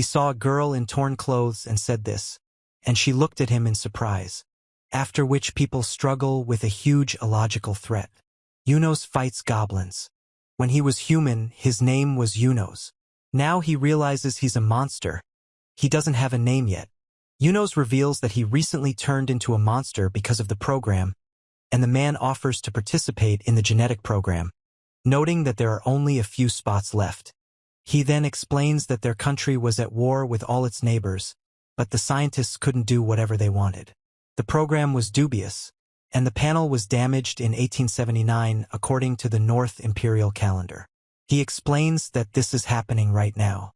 He saw a girl in torn clothes and said this, and she looked at him in surprise. After which people struggle with a huge illogical threat. Yunos fights goblins. When he was human, his name was Yunos. Now he realizes he's a monster. He doesn't have a name yet. Yunos reveals that he recently turned into a monster because of the program, and the man offers to participate in the genetic program, noting that there are only a few spots left. He then explains that their country was at war with all its neighbors, but the scientists couldn't do whatever they wanted. The program was dubious, and the panel was damaged in 1879 according to the North Imperial calendar. He explains that this is happening right now.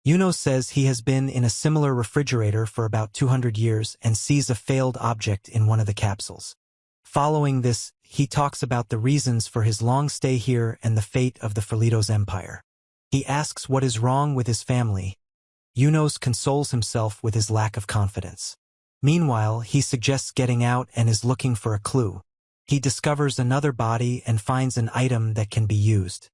Yunos says he has been in a similar refrigerator for about 200 years and sees a failed object in one of the capsules. Following this, he talks about the reasons for his long stay here and the fate of the Ferlitos Empire. He asks what is wrong with his family. Yunos consoles himself with his lack of confidence. Meanwhile, he suggests getting out and is looking for a clue. He discovers another body and finds an item that can be used.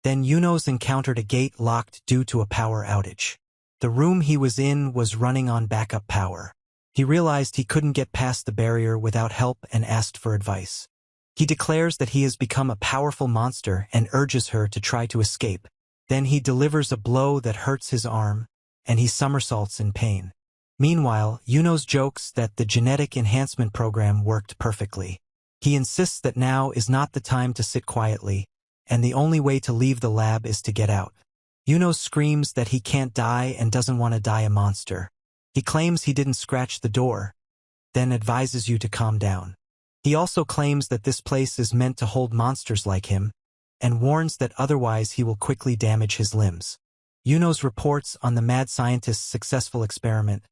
Then Yunos encountered a gate locked due to a power outage. The room he was in was running on backup power. He realized he couldn't get past the barrier without help and asked for advice. He declares that he has become a powerful monster and urges her to try to escape. Then he delivers a blow that hurts his arm, and he somersaults in pain. Meanwhile, Yunos jokes that the genetic enhancement program worked perfectly. He insists that now is not the time to sit quietly, and the only way to leave the lab is to get out. Yunos screams that he can't die and doesn't want to die a monster. He claims he didn't scratch the door, then advises you to calm down. He also claims that this place is meant to hold monsters like him, and warns that otherwise he will quickly damage his limbs. Yunos reports on the mad scientist's successful experiment,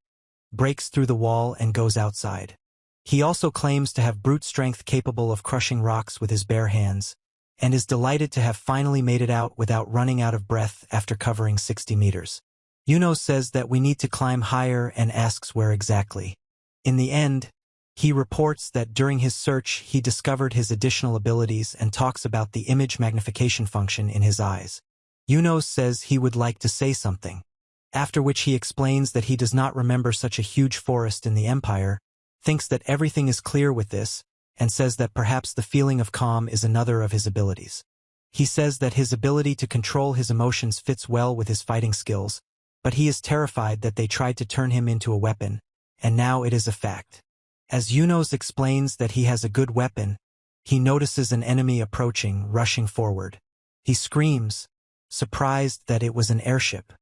breaks through the wall and goes outside. He also claims to have brute strength capable of crushing rocks with his bare hands, and is delighted to have finally made it out without running out of breath after covering 60 meters. Yunos says that we need to climb higher and asks where exactly. In the end, he reports that during his search he discovered his additional abilities and talks about the image magnification function in his eyes. Yunos says he would like to say something, after which he explains that he does not remember such a huge forest in the Empire, thinks that everything is clear with this, and says that perhaps the feeling of calm is another of his abilities. He says that his ability to control his emotions fits well with his fighting skills, but he is terrified that they tried to turn him into a weapon, and now it is a fact. As Yunos explains that he has a good weapon, he notices an enemy approaching, rushing forward. He screams, surprised that it was an airship.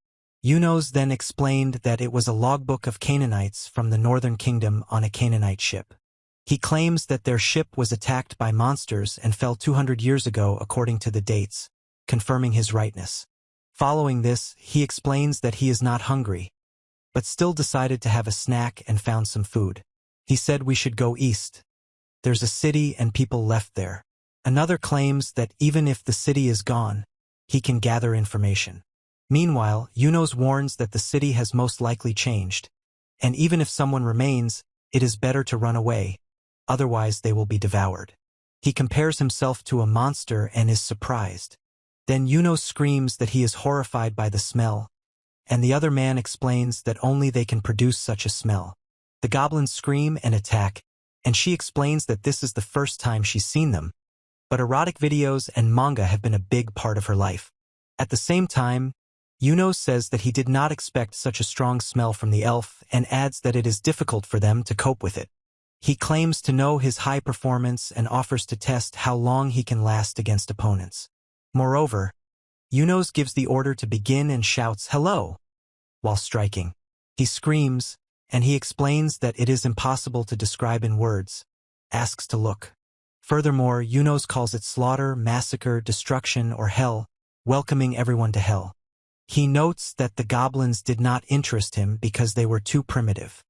Yunos then explained that it was a logbook of Canaanites from the northern kingdom on a Canaanite ship. He claims that their ship was attacked by monsters and fell 200 years ago according to the dates, confirming his rightness. Following this, he explains that he is not hungry, but still decided to have a snack and found some food. He said we should go east. There's a city and people left there. Another claims that even if the city is gone, he can gather information. Meanwhile, Yunos warns that the city has most likely changed, and even if someone remains, it is better to run away, otherwise they will be devoured. He compares himself to a monster and is surprised. Then Yunos screams that he is horrified by the smell, and the other man explains that only they can produce such a smell. The goblins scream and attack, and she explains that this is the first time she's seen them, but erotic videos and manga have been a big part of her life. At the same time, Yunos says that he did not expect such a strong smell from the elf and adds that it is difficult for them to cope with it. He claims to know his high performance and offers to test how long he can last against opponents. Moreover, Yunos gives the order to begin and shouts "hello" while striking. He screams, and he explains that it is impossible to describe in words, asks to look. Furthermore, Yunos calls it slaughter, massacre, destruction, or hell, welcoming everyone to hell. He notes that the goblins did not interest him because they were too primitive.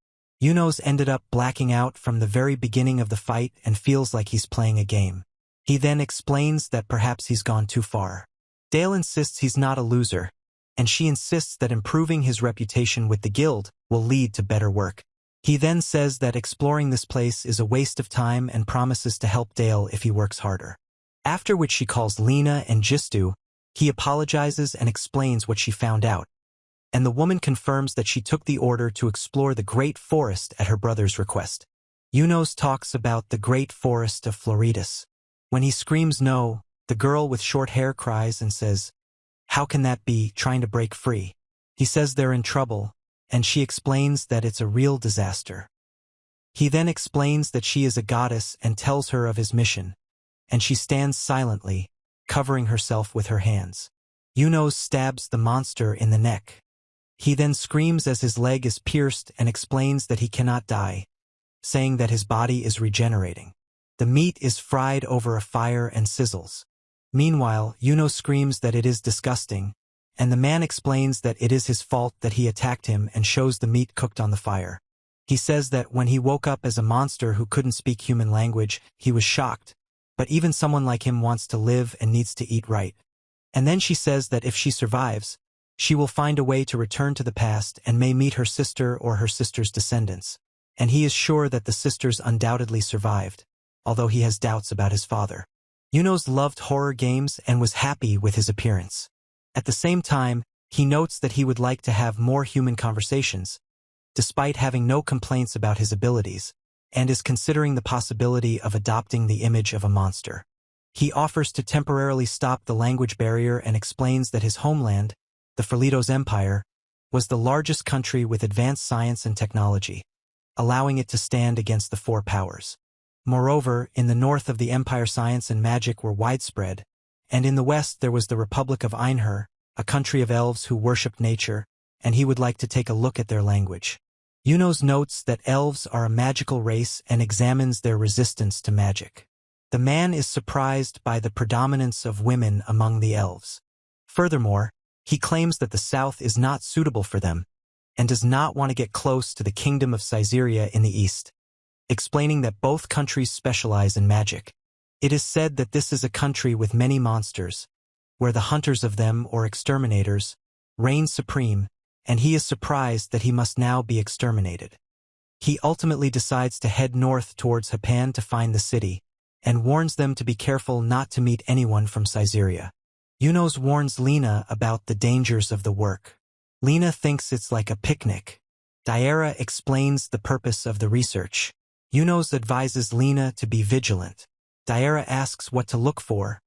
Yunos ended up blacking out from the very beginning of the fight and feels like he's playing a game. He then explains that perhaps he's gone too far. Dale insists he's not a loser, and she insists that improving his reputation with the guild will lead to better work. He then says that exploring this place is a waste of time and promises to help Dale if he works harder. After which she calls Lena and Jistu. He apologizes and explains what she found out, and the woman confirms that she took the order to explore the Great Forest at her brother's request. Yunos talks about the Great Forest of Floridas. When he screams no, the girl with short hair cries and says, "How can that be, trying to break free?" He says they're in trouble, and she explains that it's a real disaster. He then explains that she is a goddess and tells her of his mission, and she stands silently, covering herself with her hands. Yunos stabs the monster in the neck. He then screams as his leg is pierced and explains that he cannot die, saying that his body is regenerating. The meat is fried over a fire and sizzles. Meanwhile, Yunos screams that it is disgusting, and the man explains that it is his fault that he attacked him and shows the meat cooked on the fire. He says that when he woke up as a monster who couldn't speak human language, he was shocked, but even someone like him wants to live and needs to eat right. And then she says that if she survives, she will find a way to return to the past and may meet her sister or her sister's descendants. And he is sure that the sisters undoubtedly survived, although he has doubts about his father. Yunos loved horror games and was happy with his appearance. At the same time, he notes that he would like to have more human conversations, despite having no complaints about his abilities, and is considering the possibility of adopting the image of a monster. He offers to temporarily stop the language barrier and explains that his homeland, the Ferlitos Empire, was the largest country with advanced science and technology, allowing it to stand against the four powers. Moreover, in the north of the empire science and magic were widespread, and in the west there was the Republic of Einher, a country of elves who worshipped nature, and he would like to take a look at their language. Yunos notes that elves are a magical race and examines their resistance to magic. The man is surprised by the predominance of women among the elves. Furthermore, he claims that the south is not suitable for them, and does not want to get close to the kingdom of Caesarea in the east, explaining that both countries specialize in magic. It is said that this is a country with many monsters, where the hunters of them, or exterminators, reign supreme, and he is surprised that he must now be exterminated. He ultimately decides to head north towards Japan to find the city, and warns them to be careful not to meet anyone from Caesarea. Yunos warns Lena about the dangers of the work. Lena thinks it's like a picnic. Daira explains the purpose of the research. Yunos advises Lena to be vigilant. Daira asks what to look for,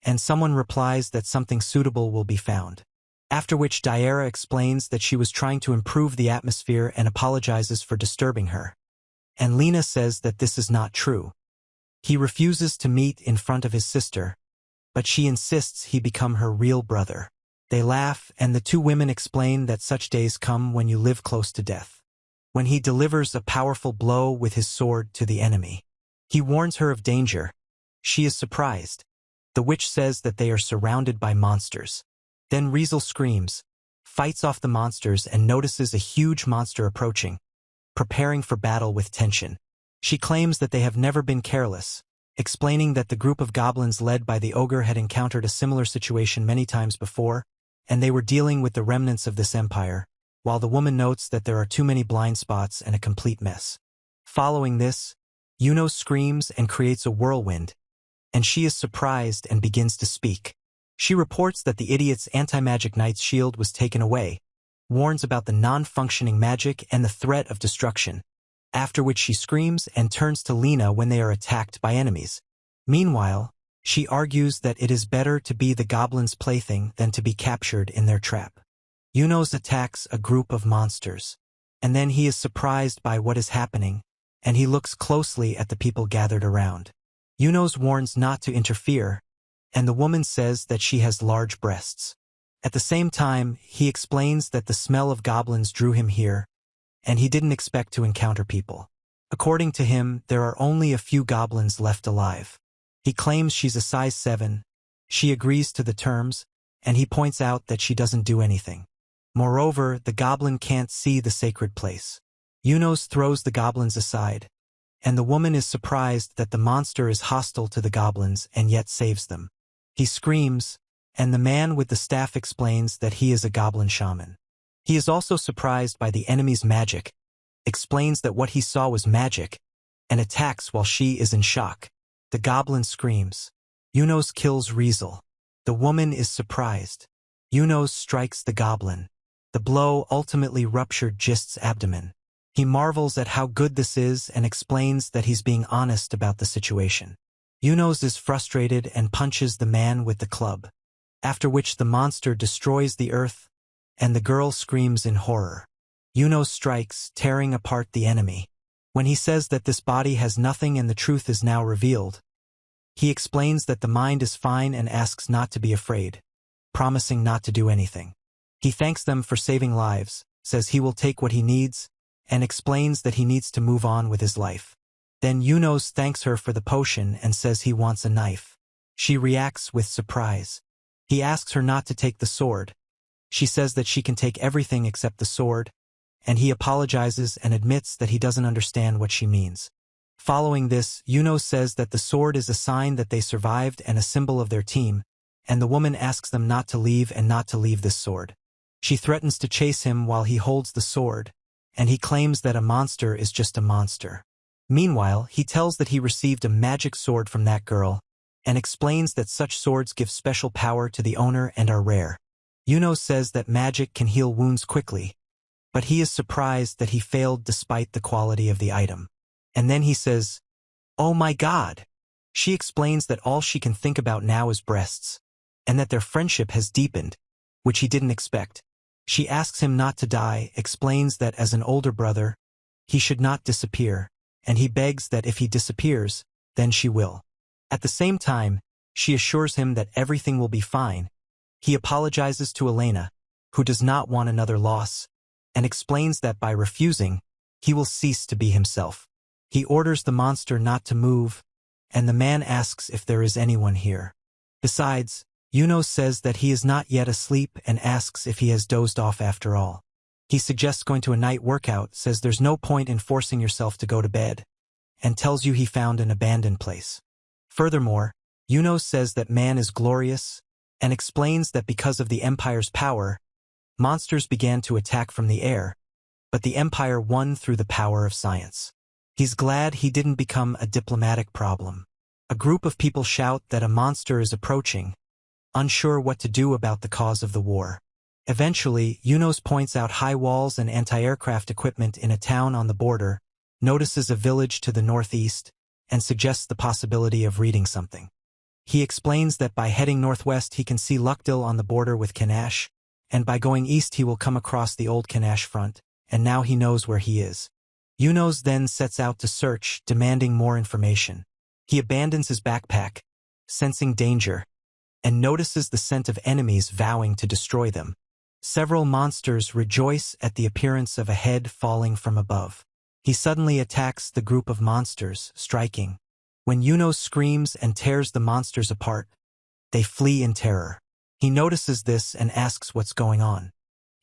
and someone replies that something suitable will be found. After which Daira explains that she was trying to improve the atmosphere and apologizes for disturbing her. And Lena says that this is not true. He refuses to meet in front of his sister, but she insists he become her real brother. They laugh, and the two women explain that such days come when you live close to death. When he delivers a powerful blow with his sword to the enemy, he warns her of danger. She is surprised. The witch says that they are surrounded by monsters. Then Riesel screams, fights off the monsters and notices a huge monster approaching, preparing for battle with tension. She claims that they have never been careless, explaining that the group of goblins led by the ogre had encountered a similar situation many times before, and they were dealing with the remnants of this empire, while the woman notes that there are too many blind spots and a complete mess. Following this, Yunos screams and creates a whirlwind, and she is surprised and begins to speak. She reports that the idiot's anti-magic knight's shield was taken away, warns about the non-functioning magic and the threat of destruction, after which she screams and turns to Lena when they are attacked by enemies. Meanwhile, she argues that it is better to be the goblin's plaything than to be captured in their trap. Yunos attacks a group of monsters, and then he is surprised by what is happening, and he looks closely at the people gathered around. Yunos warns not to interfere, and the woman says that she has large breasts. At the same time, he explains that the smell of goblins drew him here, and he didn't expect to encounter people. According to him, there are only a few goblins left alive. He claims she's a size 7. She agrees to the terms, and he points out that she doesn't do anything. Moreover, the goblin can't see the sacred place. Yunos throws the goblins aside, and the woman is surprised that the monster is hostile to the goblins and yet saves them. He screams, and the man with the staff explains that he is a goblin shaman. He is also surprised by the enemy's magic, explains that what he saw was magic, and attacks while she is in shock. The goblin screams. Yunos kills Riesel. The woman is surprised. Yunos strikes the goblin. The blow ultimately ruptured Gist's abdomen. He marvels at how good this is and explains that he's being honest about the situation. Yunos is frustrated and punches the man with the club, after which the monster destroys the earth, and the girl screams in horror. Yunos strikes, tearing apart the enemy. When he says that this body has nothing and the truth is now revealed, he explains that the mind is fine and asks not to be afraid, promising not to do anything. He thanks them for saving lives, says he will take what he needs, and explains that he needs to move on with his life. Then Yunos thanks her for the potion and says he wants a knife. She reacts with surprise. He asks her not to take the sword. She says that she can take everything except the sword, and he apologizes and admits that he doesn't understand what she means. Following this, Yunos says that the sword is a sign that they survived and a symbol of their team, and the woman asks them not to leave and not to leave this sword. She threatens to chase him while he holds the sword, and he claims that a monster is just a monster. Meanwhile, he tells that he received a magic sword from that girl, and explains that such swords give special power to the owner and are rare. Yunos says that magic can heal wounds quickly, but he is surprised that he failed despite the quality of the item. And then he says, "Oh my God!" She explains that all she can think about now is breasts, and that their friendship has deepened, which he didn't expect. She asks him not to die, explains that as an older brother, he should not disappear, and he begs that if he disappears, then she will. At the same time, she assures him that everything will be fine. He apologizes to Elena, who does not want another loss, and explains that by refusing, he will cease to be himself. He orders the monster not to move, and the man asks if there is anyone here. Besides, Yunos says that he is not yet asleep and asks if he has dozed off after all. He suggests going to a night workout, says there's no point in forcing yourself to go to bed, and tells you he found an abandoned place. Furthermore, Yunos says that man is glorious, and explains that because of the Empire's power, monsters began to attack from the air, but the Empire won through the power of science. He's glad he didn't become a diplomatic problem. A group of people shout that a monster is approaching, unsure what to do about the cause of the war. Eventually, Yunos points out high walls and anti-aircraft equipment in a town on the border, notices a village to the northeast, and suggests the possibility of reading something. He explains that by heading northwest he can see Lukdil on the border with Kanash, and by going east he will come across the old Kanash front, and now he knows where he is. Yunos then sets out to search, demanding more information. He abandons his backpack, sensing danger, and notices the scent of enemies vowing to destroy them. Several monsters rejoice at the appearance of a head falling from above. He suddenly attacks the group of monsters, striking. When Yunos screams and tears the monsters apart, they flee in terror. He notices this and asks what's going on.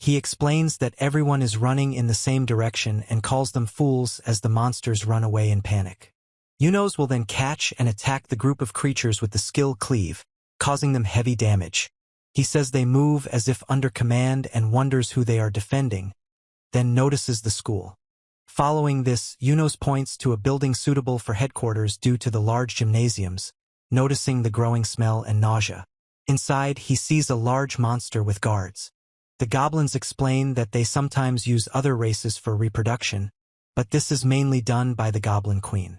He explains that everyone is running in the same direction and calls them fools as the monsters run away in panic. Yunos will then catch and attack the group of creatures with the skill Cleave, causing them heavy damage. He says they move as if under command and wonders who they are defending, then notices the school. Following this, Yunos points to a building suitable for headquarters due to the large gymnasiums, noticing the growing smell and nausea. Inside, he sees a large monster with guards. The goblins explain that they sometimes use other races for reproduction, but this is mainly done by the Goblin Queen.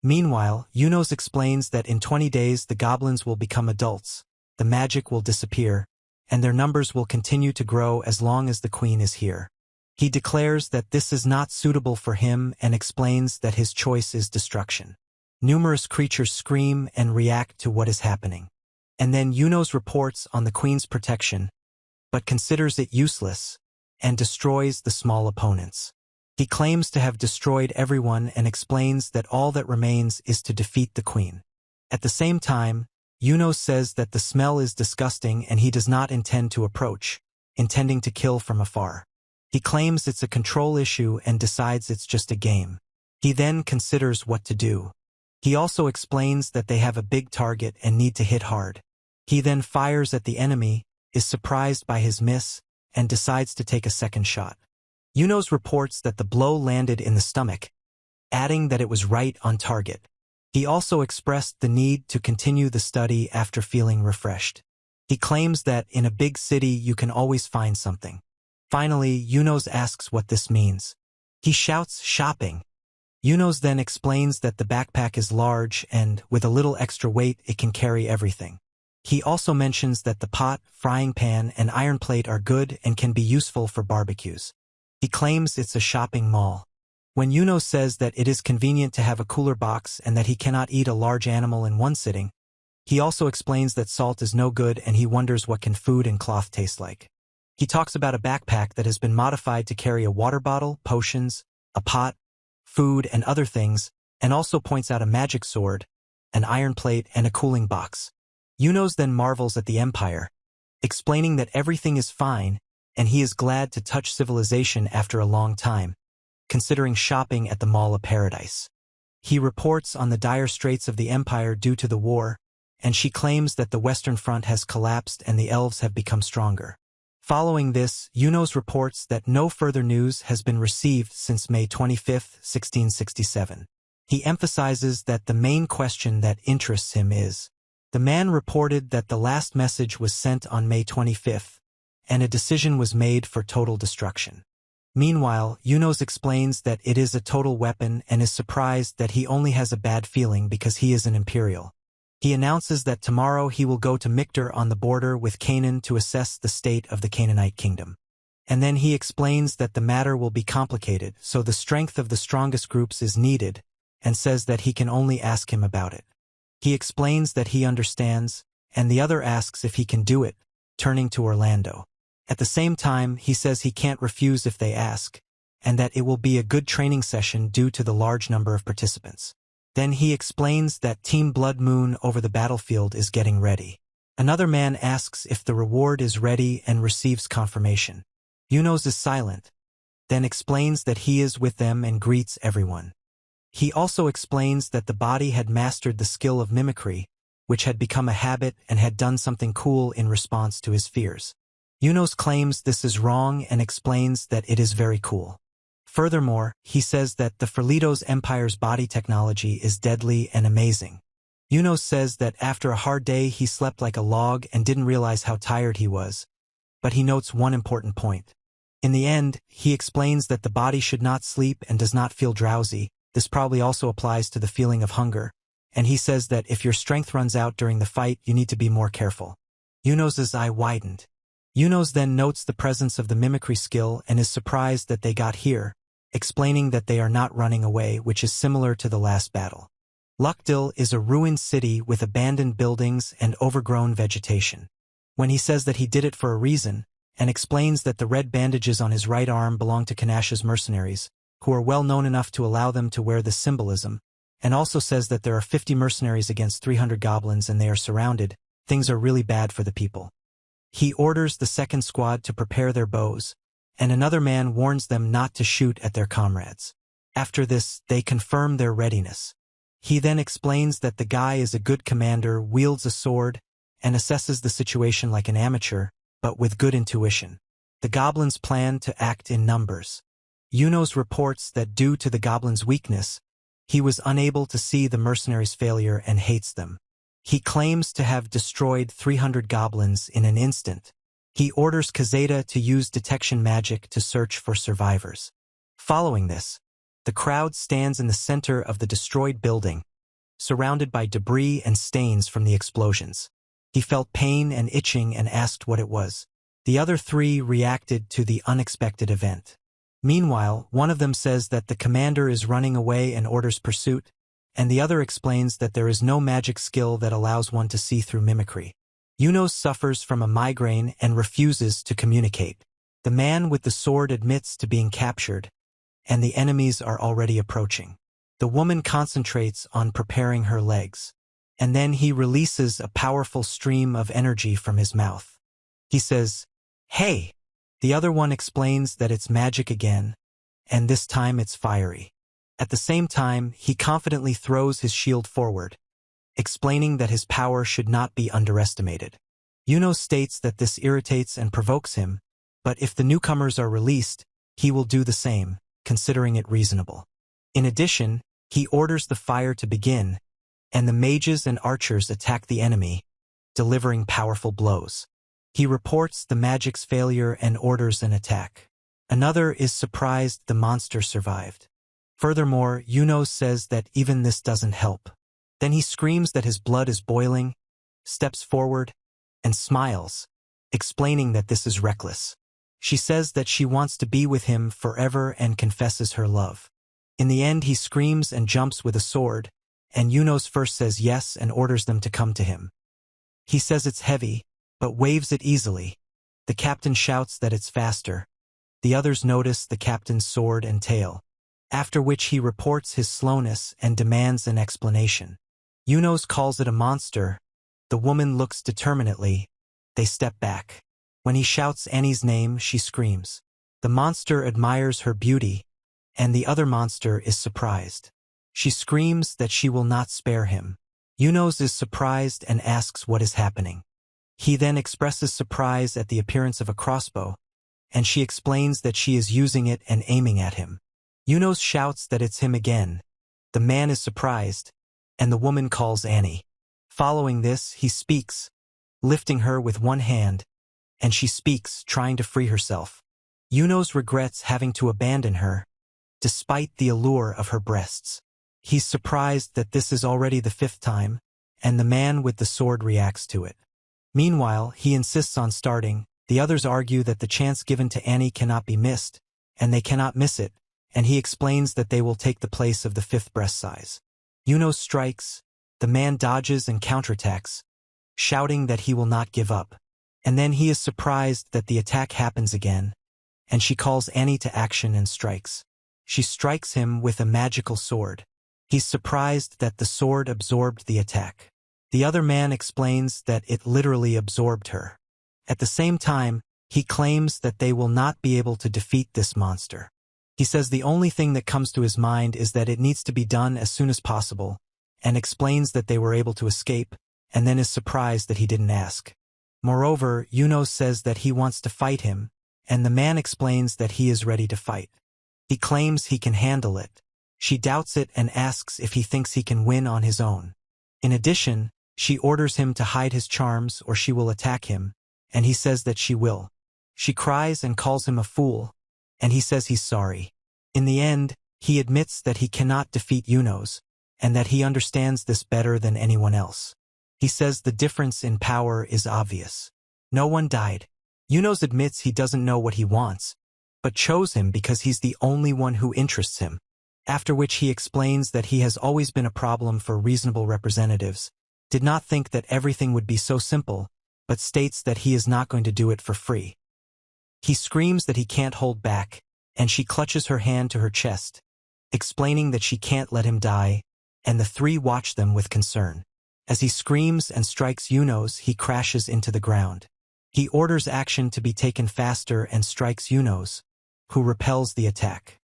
Meanwhile, Yunos explains that in 20 days the goblins will become adults, the magic will disappear, and their numbers will continue to grow as long as the queen is here. He declares that this is not suitable for him and explains that his choice is destruction. Numerous creatures scream and react to what is happening. And then Yunos reports on the queen's protection, but considers it useless, and destroys the small opponents. He claims to have destroyed everyone and explains that all that remains is to defeat the queen. At the same time, Yunos says that the smell is disgusting and he does not intend to approach, intending to kill from afar. He claims it's a control issue and decides it's just a game. He then considers what to do. He also explains that they have a big target and need to hit hard. He then fires at the enemy, is surprised by his miss, and decides to take a second shot. Yunos reports that the blow landed in the stomach, adding that it was right on target. He also expressed the need to continue the study after feeling refreshed. He claims that in a big city you can always find something. Finally, Yunos asks what this means. He shouts, "Shopping!" Yunos then explains that the backpack is large and, with a little extra weight, it can carry everything. He also mentions that the pot, frying pan, and iron plate are good and can be useful for barbecues. He claims it's a shopping mall. When Yunos says that it is convenient to have a cooler box and that he cannot eat a large animal in one sitting, he also explains that salt is no good and he wonders what can food and cloth taste like. He talks about a backpack that has been modified to carry a water bottle, potions, a pot, food, and other things, and also points out a magic sword, an iron plate, and a cooling box. Yunos then marvels at the Empire, explaining that everything is fine, and he is glad to touch civilization after a long time, considering shopping at the Mall of Paradise. He reports on the dire straits of the Empire due to the war, and she claims that the Western Front has collapsed and the elves have become stronger. Following this, Yunos reports that no further news has been received since May 25, 1667. He emphasizes that the main question that interests him is, the man reported that the last message was sent on May 25, and a decision was made for total destruction. Meanwhile, Yunos explains that it is a total weapon and is surprised that he only has a bad feeling because he is an Imperial. He announces that tomorrow he will go to Mictor on the border with Canaan to assess the state of the Canaanite kingdom. And then he explains that the matter will be complicated, so the strength of the strongest groups is needed, and says that he can only ask him about it. He explains that he understands, and the other asks if he can do it, turning to Orlando. At the same time, he says he can't refuse if they ask, and that it will be a good training session due to the large number of participants. Then he explains that Team Blood Moon over the battlefield is getting ready. Another man asks if the reward is ready and receives confirmation. Yunos is silent, then explains that he is with them and greets everyone. He also explains that the body had mastered the skill of mimicry, which had become a habit and had done something cool in response to his fears. Yunos claims this is wrong and explains that it is very cool. Furthermore, he says that the Ferlitos Empire's body technology is deadly and amazing. Yunos says that after a hard day he slept like a log and didn't realize how tired he was, but he notes one important point. In the end, he explains that the body should not sleep and does not feel drowsy. This probably also applies to the feeling of hunger, and he says that if your strength runs out during the fight, you need to be more careful. Yunos' eye widened. Yunos then notes the presence of the mimicry skill and is surprised that they got here, explaining that they are not running away, which is similar to the last battle. Lukdil is a ruined city with abandoned buildings and overgrown vegetation. When he says that he did it for a reason, and explains that the red bandages on his right arm belong to Kanash's mercenaries, who are well known enough to allow them to wear this symbolism, and also says that there are 50 mercenaries against 300 goblins and they are surrounded, things are really bad for the people. He orders the second squad to prepare their bows, and another man warns them not to shoot at their comrades. After this, they confirm their readiness. He then explains that the guy is a good commander, wields a sword, and assesses the situation like an amateur, but with good intuition. The goblins plan to act in numbers. Yunos reports that due to the goblins' weakness, he was unable to see the mercenaries' failure and hates them. He claims to have destroyed 300 goblins in an instant. He orders Kazeta to use detection magic to search for survivors. Following this, the crowd stands in the center of the destroyed building, surrounded by debris and stains from the explosions. He felt pain and itching and asked what it was. The other three reacted to the unexpected event. Meanwhile, one of them says that the commander is running away and orders pursuit, and the other explains that there is no magic skill that allows one to see through mimicry. Yunos suffers from a migraine and refuses to communicate. The man with the sword admits to being captured, and the enemies are already approaching. The woman concentrates on preparing her legs, and then he releases a powerful stream of energy from his mouth. He says, "Hey!" The other one explains that it's magic again, and this time it's fiery. At the same time, he confidently throws his shield forward, explaining that his power should not be underestimated. Yunos states that this irritates and provokes him, but if the newcomers are released, he will do the same, considering it reasonable. In addition, he orders the fire to begin, and the mages and archers attack the enemy, delivering powerful blows. He reports the magic's failure and orders an attack. Another is surprised the monster survived. Furthermore, Yuno says that even this doesn't help. Then he screams that his blood is boiling, steps forward, and smiles, explaining that this is reckless. She says that she wants to be with him forever and confesses her love. In the end, he screams and jumps with a sword, and Yunos first says yes and orders them to come to him. He says it's heavy, but waves it easily. The captain shouts that it's faster. The others notice the captain's sword and tail, after which he reports his slowness and demands an explanation. Yunos calls it a monster. The woman looks determinedly. They step back. When he shouts Annie's name, she screams. The monster admires her beauty, and the other monster is surprised. She screams that she will not spare him. Yunos is surprised and asks what is happening. He then expresses surprise at the appearance of a crossbow, and she explains that she is using it and aiming at him. Yunos shouts that it's him again. The man is surprised, and the woman calls Annie. Following this, he speaks, lifting her with one hand, and she speaks, trying to free herself. Yunos regrets having to abandon her, despite the allure of her breasts. He's surprised that this is already the 5th time, and the man with the sword reacts to it. Meanwhile, he insists on starting. The others argue that the chance given to Annie cannot be missed, and they cannot miss it, and he explains that they will take the place of the 5th breast size. Yunos strikes. The man dodges and counterattacks, shouting that he will not give up. And then he is surprised that the attack happens again, and she calls Annie to action and strikes. She strikes him with a magical sword. He's surprised that the sword absorbed the attack. The other man explains that it literally absorbed her. At the same time, he claims that they will not be able to defeat this monster. He says the only thing that comes to his mind is that it needs to be done as soon as possible, and explains that they were able to escape, and then is surprised that he didn't ask. Moreover, Yuno says that he wants to fight him, and the man explains that he is ready to fight. He claims he can handle it. She doubts it and asks if he thinks he can win on his own. In addition, she orders him to hide his charms or she will attack him, and he says that she will. She cries and calls him a fool, and he says he's sorry. In the end, he admits that he cannot defeat Yunos, and that he understands this better than anyone else. He says the difference in power is obvious. No one died. Yunos admits he doesn't know what he wants, but chose him because he's the only one who interests him. After which he explains that he has always been a problem for reasonable representatives, did not think that everything would be so simple, but states that he is not going to do it for free. He screams that he can't hold back, and she clutches her hand to her chest, explaining that she can't let him die, and the three watch them with concern. As he screams and strikes Yunos, he crashes into the ground. He orders action to be taken faster and strikes Yunos, who repels the attack.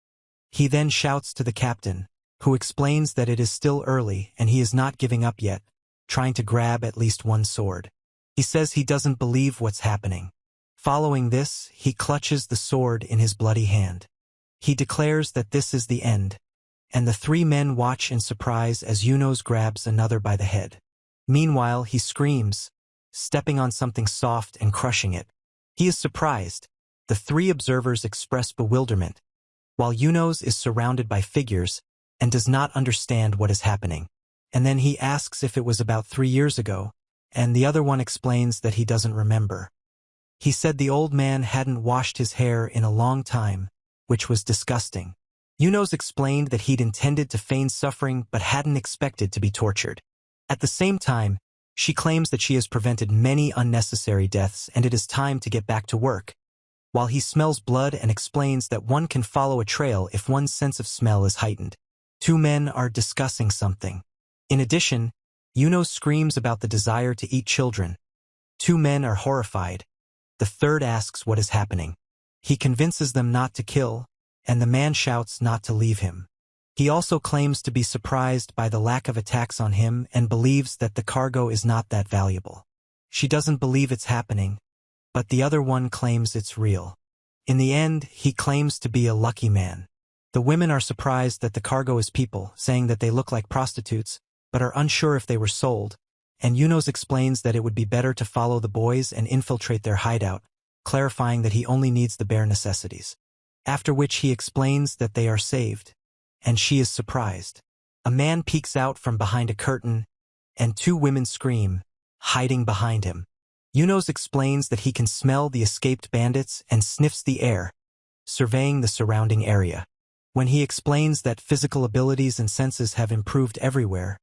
He then shouts to the captain, who explains that it is still early and he is not giving up yet, trying to grab at least one sword. He says he doesn't believe what's happening. Following this, he clutches the sword in his bloody hand. He declares that this is the end, and the three men watch in surprise as Yunos grabs another by the head. Meanwhile, he screams, stepping on something soft and crushing it. He is surprised. The three observers express bewilderment, while Yunos is surrounded by figures and does not understand what is happening. And then he asks if it was about 3 years ago, and the other one explains that he doesn't remember. He said the old man hadn't washed his hair in a long time, which was disgusting. Yunos explained that he'd intended to feign suffering but hadn't expected to be tortured. At the same time, she claims that she has prevented many unnecessary deaths and it is time to get back to work, while he smells blood and explains that one can follow a trail if one's sense of smell is heightened. Two men are discussing something. In addition, Yunos screams about the desire to eat children. Two men are horrified. The third asks what is happening. He convinces them not to kill, and the man shouts not to leave him. He also claims to be surprised by the lack of attacks on him and believes that the cargo is not that valuable. She doesn't believe it's happening, but the other one claims it's real. In the end, he claims to be a lucky man. The women are surprised that the cargo is people, saying that they look like prostitutes, but are unsure if they were sold, and Yunos explains that it would be better to follow the boys and infiltrate their hideout, clarifying that he only needs the bare necessities. After which he explains that they are saved, and she is surprised. A man peeks out from behind a curtain, and two women scream, hiding behind him. Yunos explains that he can smell the escaped bandits and sniffs the air, surveying the surrounding area. When he explains that physical abilities and senses have improved everywhere,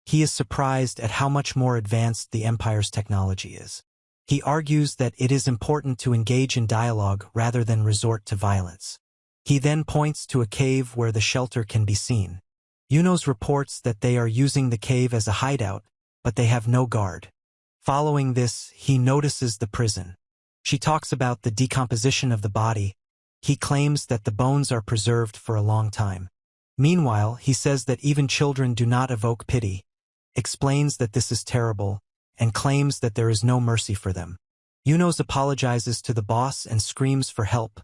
he is surprised at how much more advanced the Empire's technology is. He argues that it is important to engage in dialogue rather than resort to violence. He then points to a cave where the shelter can be seen. Yunos reports that they are using the cave as a hideout, but they have no guard. Following this, he notices the prison. She talks about the decomposition of the body. He claims that the bones are preserved for a long time. Meanwhile, he says that even children do not evoke pity, explains that this is terrible, and claims that there is no mercy for them. Yunos apologizes to the boss and screams for help,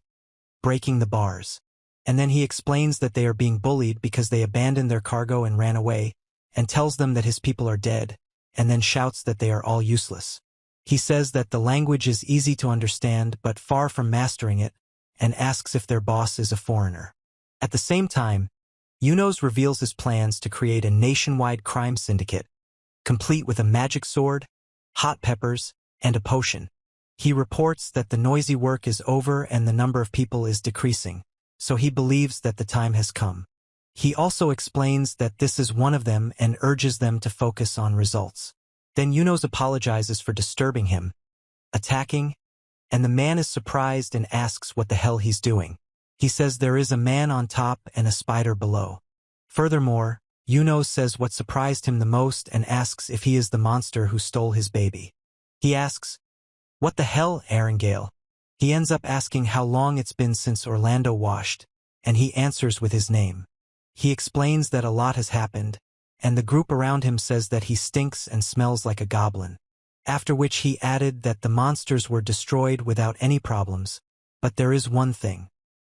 breaking the bars. And then he explains that they are being bullied because they abandoned their cargo and ran away, and tells them that his people are dead, and then shouts that they are all useless. He says that the language is easy to understand but far from mastering it, and asks if their boss is a foreigner. At the same time, Yunos reveals his plans to create a nationwide crime syndicate, complete with a magic sword, hot peppers, and a potion. He reports that the noisy work is over and the number of people is decreasing, so he believes that the time has come. He also explains that this is one of them and urges them to focus on results. Then Yunos apologizes for disturbing him, attacking, and the man is surprised and asks what the hell he's doing. He says there is a man on top and a spider below. Furthermore, Yunos says what surprised him the most and asks if he is the monster who stole his baby. He asks, "What the hell, Erangel?" He ends up asking how long it's been since Orlando washed, and he answers with his name. He explains that a lot has happened, and the group around him says that he stinks and smells like a goblin. After which he added that the monsters were destroyed without any problems, but there is one thing.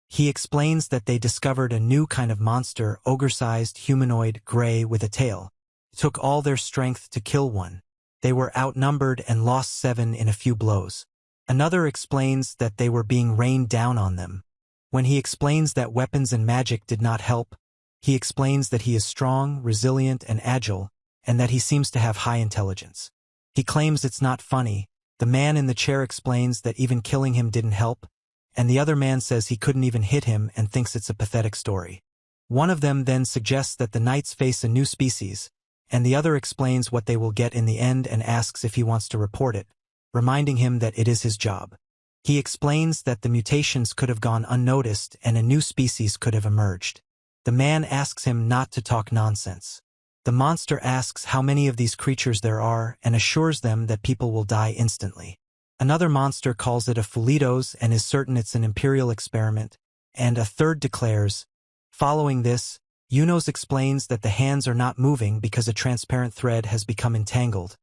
He explains that they discovered a new kind of monster, ogre-sized, humanoid, gray, with a tail. It took all their strength to kill one. They were outnumbered and lost 7 in a few blows. Another explains that they were being rained down on them. When he explains that weapons and magic did not help, he explains that he is strong, resilient, and agile, and that he seems to have high intelligence. He claims it's not funny. The man in the chair explains that even killing him didn't help, and the other man says he couldn't even hit him and thinks it's a pathetic story. One of them then suggests that the knights face a new species, and the other explains what they will get in the end and asks if he wants to report it, reminding him that it is his job. He explains that the mutations could have gone unnoticed and a new species could have emerged. The man asks him not to talk nonsense. The monster asks how many of these creatures there are and assures them that people will die instantly. Another monster calls it a Fulitos and is certain it's an imperial experiment, and a third declares. Following this, Yunos explains that the hands are not moving because a transparent thread has become entangled,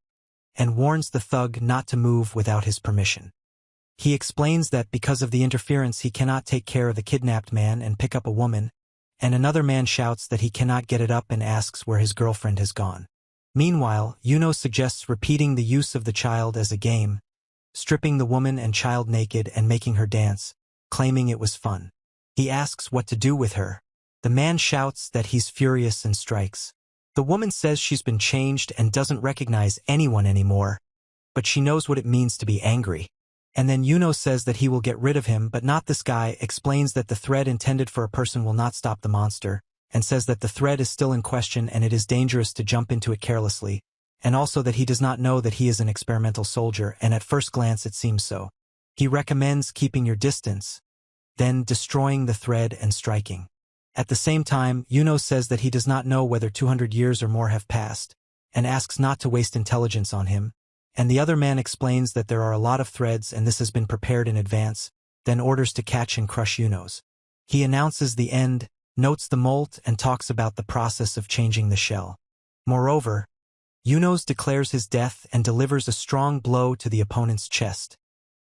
and warns the thug not to move without his permission. He explains that because of the interference he cannot take care of the kidnapped man and pick up a woman, and another man shouts that he cannot get it up and asks where his girlfriend has gone. Meanwhile, Yunos suggests repeating the use of the child as a game, stripping the woman and child naked and making her dance, claiming it was fun. He asks what to do with her. The man shouts that he's furious and strikes. The woman says she's been changed and doesn't recognize anyone anymore, but she knows what it means to be angry. And then Yunos says that he will get rid of him, but not this guy, explains that the thread intended for a person will not stop the monster, and says that the thread is still in question and it is dangerous to jump into it carelessly, and also that he does not know that he is an experimental soldier, and at first glance it seems so. He recommends keeping your distance, then destroying the thread and striking. At the same time, Yunos says that he does not know whether 200 years or more have passed, and asks not to waste intelligence on him, and the other man explains that there are a lot of threads and this has been prepared in advance, then orders to catch and crush Yunos. He announces the end, notes the molt, and talks about the process of changing the shell. Moreover, Yunos declares his death and delivers a strong blow to the opponent's chest,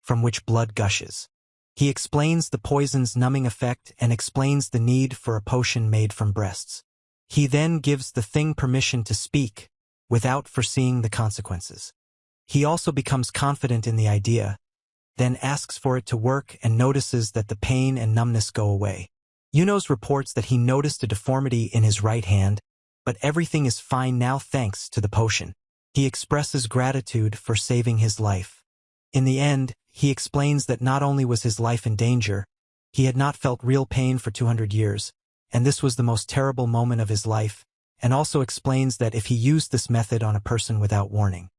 from which blood gushes. He explains the poison's numbing effect and explains the need for a potion made from breasts. He then gives the thing permission to speak, without foreseeing the consequences. He also becomes confident in the idea, then asks for it to work and notices that the pain and numbness go away. Yunos reports that he noticed a deformity in his right hand, but everything is fine now thanks to the potion. He expresses gratitude for saving his life. In the end, he explains that not only was his life in danger, he had not felt real pain for 200 years, and this was the most terrible moment of his life, and also explains that if he used this method on a person without warning,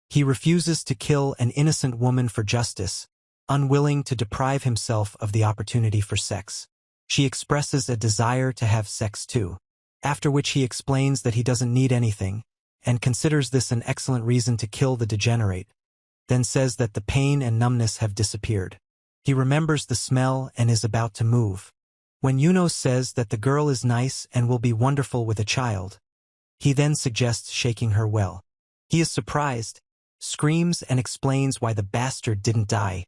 he refuses to kill an innocent woman for justice, unwilling to deprive himself of the opportunity for sex. She expresses a desire to have sex too, after which he explains that he doesn't need anything, and considers this an excellent reason to kill the degenerate, then says that the pain and numbness have disappeared. He remembers the smell and is about to move. When Yunos says that the girl is nice and will be wonderful with a child, he then suggests shaking her well. He is surprised, screams and explains why the bastard didn't die,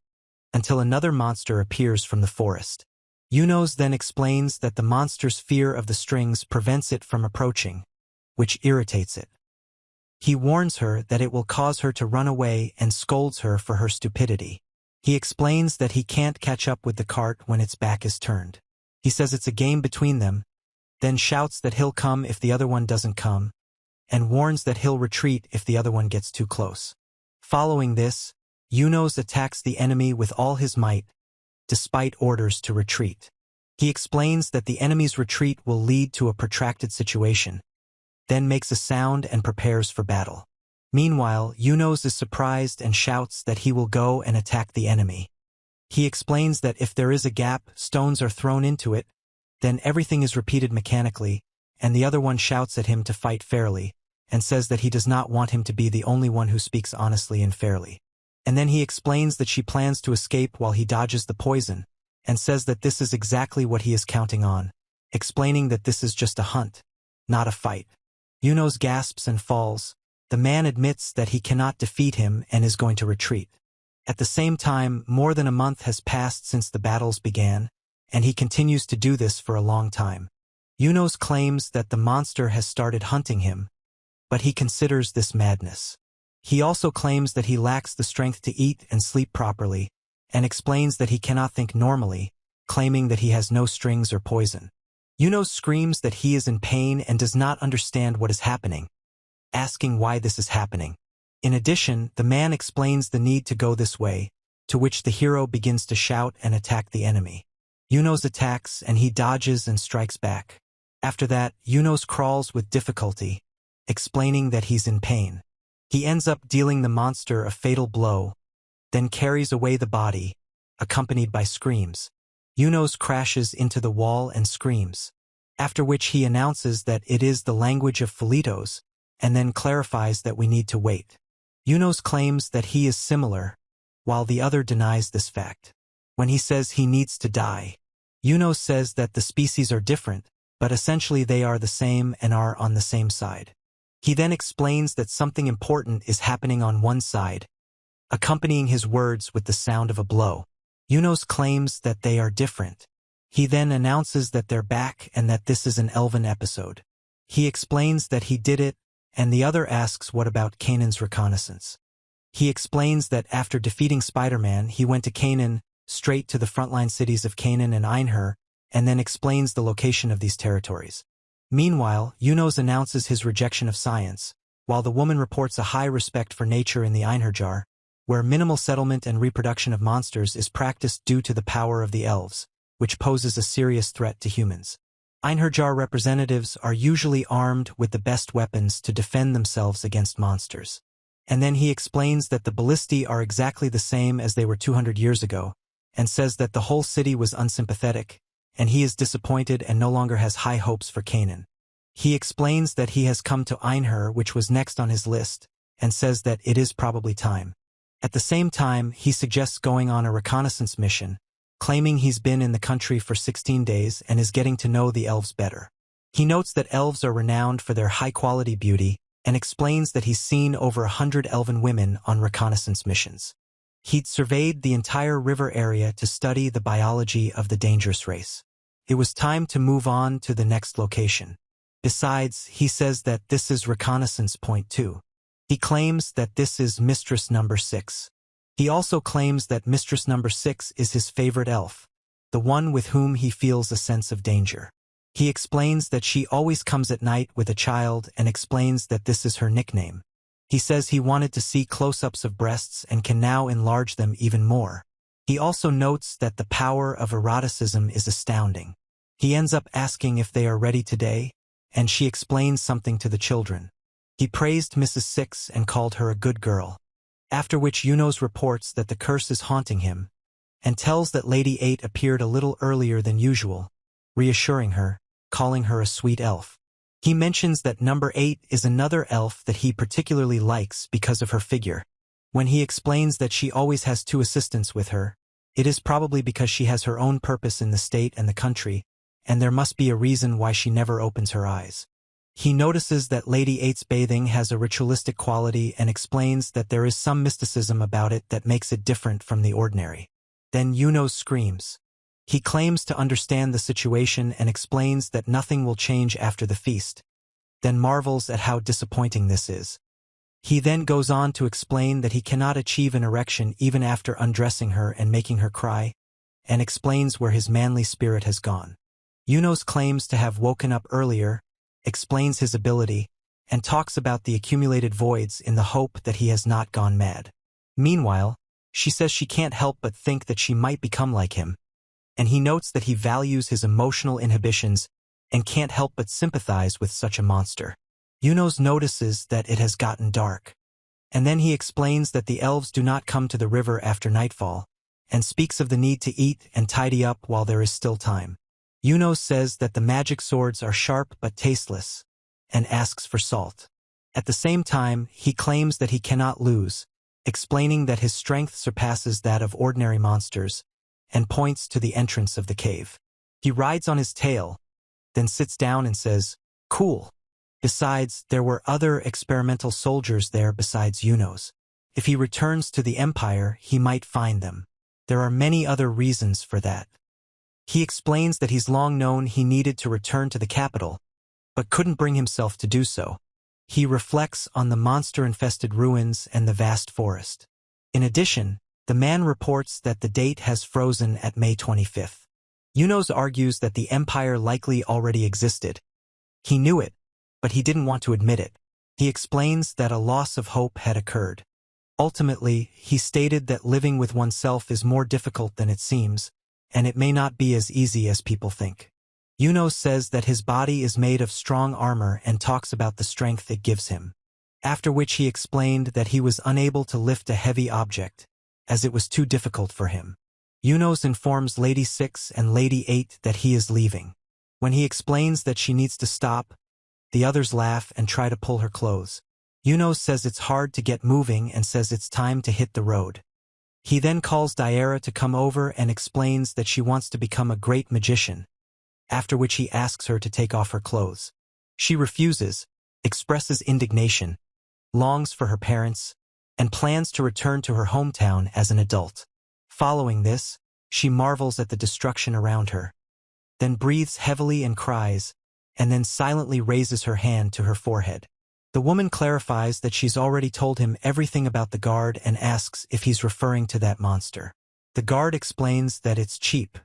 until another monster appears from the forest. Yunos then explains that the monster's fear of the strings prevents it from approaching, which irritates it. He warns her that it will cause her to run away and scolds her for her stupidity. He explains that he can't catch up with the cart when its back is turned. He says it's a game between them, then shouts that he'll come if the other one doesn't come, and warns that he'll retreat if the other one gets too close. Following this, Yunos attacks the enemy with all his might, despite orders to retreat. He explains that the enemy's retreat will lead to a protracted situation, then makes a sound and prepares for battle. Meanwhile, Yunos is surprised and shouts that he will go and attack the enemy. He explains that if there is a gap, stones are thrown into it, then everything is repeated mechanically, and the other one shouts at him to fight fairly, and says that he does not want him to be the only one who speaks honestly and fairly. And then he explains that she plans to escape while he dodges the poison, and says that this is exactly what he is counting on, explaining that this is just a hunt, not a fight. Yunos gasps and falls. The man admits that he cannot defeat him and is going to retreat. At the same time, more than a month has passed since the battles began, and he continues to do this for a long time. Yunos claims that the monster has started hunting him, but he considers this madness. He also claims that he lacks the strength to eat and sleep properly, and explains that he cannot think normally, claiming that he has no strings or poison. Yunos screams that he is in pain and does not understand what is happening, asking why this is happening. In addition, the man explains the need to go this way, to which the hero begins to shout and attack the enemy. Yunos attacks and he dodges and strikes back. After that, Yunos crawls with difficulty, explaining that he's in pain. He ends up dealing the monster a fatal blow, then carries away the body, accompanied by screams. Yunos crashes into the wall and screams, after which he announces that it is the language of Felitos, and then clarifies that we need to wait. Yunos claims that he is similar, while the other denies this fact. When he says he needs to die, Yunos says that the species are different, but essentially they are the same and are on the same side. He then explains that something important is happening on one side, accompanying his words with the sound of a blow. Yunos claims that they are different. He then announces that they're back and that this is an elven episode. He explains that he did it, and the other asks what about Canaan's reconnaissance. He explains that after defeating Spider-Man, he went to Canaan, straight to the frontline cities of Canaan and Einher, and then explains the location of these territories. Meanwhile, Yunos announces his rejection of science, while the woman reports a high respect for nature in the Einherjar, where minimal settlement and reproduction of monsters is practiced due to the power of the elves, which poses a serious threat to humans. Einherjar representatives are usually armed with the best weapons to defend themselves against monsters. And then he explains that the ballistae are exactly the same as they were 200 years ago, and says that the whole city was unsympathetic, and he is disappointed and no longer has high hopes for Canaan. He explains that he has come to Einher, which was next on his list, and says that it is probably time. At the same time, he suggests going on a reconnaissance mission, claiming he's been in the country for 16 days and is getting to know the elves better. He notes that elves are renowned for their high-quality beauty and explains that he's seen over 100 elven women on reconnaissance missions. He'd surveyed the entire river area to study the biology of the dangerous race. It was time to move on to the next location. Besides, he says that this is reconnaissance point 2. He claims that this is mistress number 6. He also claims that mistress number 6 is his favorite elf, the one with whom he feels a sense of danger. He explains that she always comes at night with a child and explains that this is her nickname. He says he wanted to see close-ups of breasts and can now enlarge them even more. He also notes that the power of eroticism is astounding. He ends up asking if they are ready today, and she explains something to the children. He praised Mrs. Six and called her a good girl. After which Yunos reports that the curse is haunting him, and tells that Lady 8 appeared a little earlier than usual, reassuring her, calling her a sweet elf. He mentions that number 8 is another elf that he particularly likes because of her figure. When he explains that she always has 2 assistants with her, it is probably because she has her own purpose in the state and the country, and there must be a reason why she never opens her eyes. He notices that Lady 8's bathing has a ritualistic quality and explains that there is some mysticism about it that makes it different from the ordinary. Then Yunos screams. He claims to understand the situation and explains that nothing will change after the feast, then marvels at how disappointing this is. He then goes on to explain that he cannot achieve an erection even after undressing her and making her cry, and explains where his manly spirit has gone. Yunos claims to have woken up earlier, explains his ability, and talks about the accumulated voids in the hope that he has not gone mad. Meanwhile, she says she can't help but think that she might become like him, and he notes that he values his emotional inhibitions and can't help but sympathize with such a monster. Yunos notices that it has gotten dark, and then he explains that the elves do not come to the river after nightfall, and speaks of the need to eat and tidy up while there is still time. Yunos says that the magic swords are sharp but tasteless, and asks for salt. At the same time, he claims that he cannot lose, explaining that his strength surpasses that of ordinary monsters, and points to the entrance of the cave. He rides on his tail, then sits down and says, "Cool." Besides, there were other experimental soldiers there besides Yunos. If he returns to the Empire, he might find them. There are many other reasons for that. He explains that he's long known he needed to return to the capital, but couldn't bring himself to do so. He reflects on the monster-infested ruins and the vast forest. In addition, the man reports that the date has frozen at May 25th. Yunos argues that the Empire likely already existed. He knew it, but he didn't want to admit it. He explains that a loss of hope had occurred. Ultimately, he stated that living with oneself is more difficult than it seems, and it may not be as easy as people think. Yunos says that his body is made of strong armor and talks about the strength it gives him. After which he explained that he was unable to lift a heavy object, as it was too difficult for him. Yunos informs Lady 6 and Lady 8 that he is leaving. When he explains that she needs to stop, the others laugh and try to pull her clothes. Yunos says it's hard to get moving and says it's time to hit the road. He then calls Daira to come over and explains that she wants to become a great magician, after which he asks her to take off her clothes. She refuses, expresses indignation, longs for her parents, and plans to return to her hometown as an adult. Following this, she marvels at the destruction around her, then breathes heavily and cries, and then silently raises her hand to her forehead. The woman clarifies that she's already told him everything about the guard and asks if he's referring to that monster. The guard explains that it's cheap.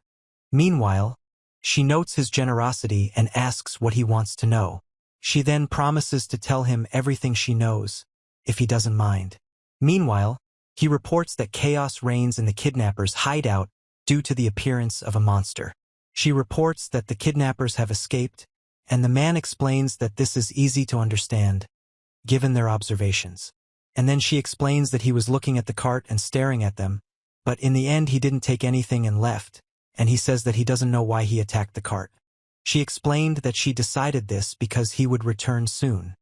Meanwhile, she notes his generosity and asks what he wants to know. She then promises to tell him everything she knows, if he doesn't mind. Meanwhile, he reports that chaos reigns in the kidnappers' hideout due to the appearance of a monster. She reports that the kidnappers have escaped, and the man explains that this is easy to understand, given their observations. And then she explains that he was looking at the cart and staring at them, but in the end he didn't take anything and left, and he says that he doesn't know why he attacked the cart. She explained that she decided this because he would return soon.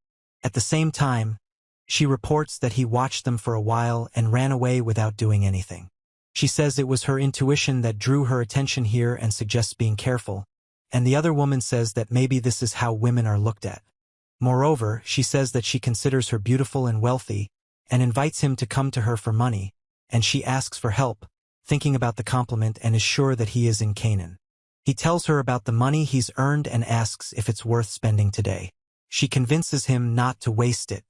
At the same time, she reports that he watched them for a while and ran away without doing anything. She says it was her intuition that drew her attention here and suggests being careful, and the other woman says that maybe this is how women are looked at. Moreover, she says that she considers her beautiful and wealthy, and invites him to come to her for money, and she asks for help, thinking about the compliment and is sure that he is in Canaan. He tells her about the money he's earned and asks if it's worth spending today. She convinces him not to waste it.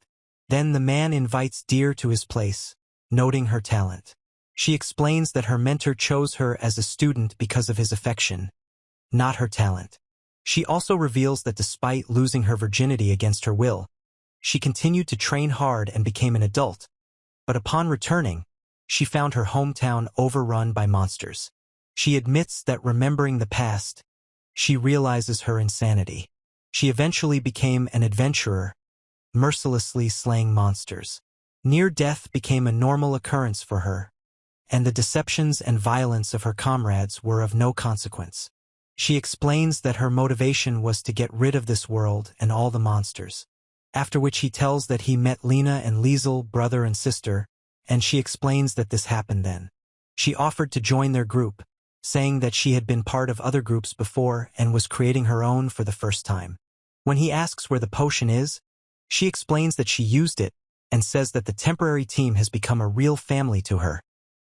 Then the man invites Deer to his place, noting her talent. She explains that her mentor chose her as a student because of his affection, not her talent. She also reveals that despite losing her virginity against her will, she continued to train hard and became an adult. But upon returning, she found her hometown overrun by monsters. She admits that remembering the past, she realizes her insanity. She eventually became an adventurer, mercilessly slaying monsters. Near death became a normal occurrence for her, and the deceptions and violence of her comrades were of no consequence. She explains that her motivation was to get rid of this world and all the monsters. After which he tells that he met Lena and Liesel, brother and sister, and she explains that this happened then. She offered to join their group, saying that she had been part of other groups before and was creating her own for the first time. When he asks where the potion is, she explains that she used it and says that the temporary team has become a real family to her,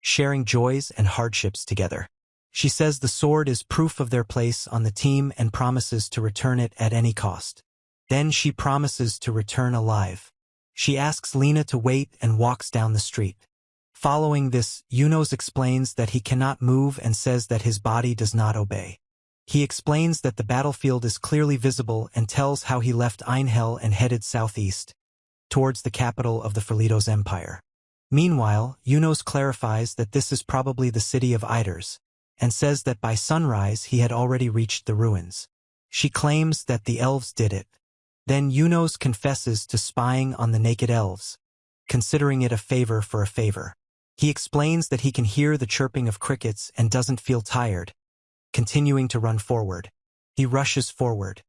sharing joys and hardships together. She says the sword is proof of their place on the team and promises to return it at any cost. Then she promises to return alive. She asks Lena to wait and walks down the street. Following this, Yunos explains that he cannot move and says that his body does not obey. He explains that the battlefield is clearly visible and tells how he left Einhell and headed southeast, towards the capital of the Ferlitos Empire. Meanwhile, Yunos clarifies that this is probably the city of Eiders, and says that by sunrise he had already reached the ruins. She claims that the elves did it. Then Yunos confesses to spying on the naked elves, considering it a favor for a favor. He explains that he can hear the chirping of crickets and doesn't feel tired, continuing to run forward. He rushes forward.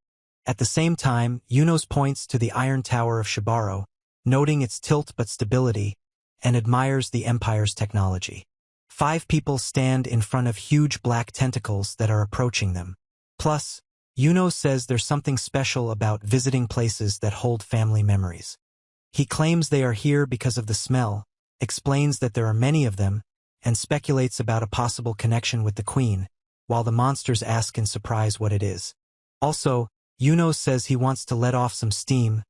At the same time, Yunos points to the Iron Tower of Shibaro, noting its tilt but stability, and admires the Empire's technology. 5 people stand in front of huge black tentacles that are approaching them. Plus, Yunos says there's something special about visiting places that hold family memories. He claims they are here because of the smell, explains that there are many of them, and speculates about a possible connection with the Queen, while the monsters ask in surprise what it is. Also, Yunos says he wants to let off some steam,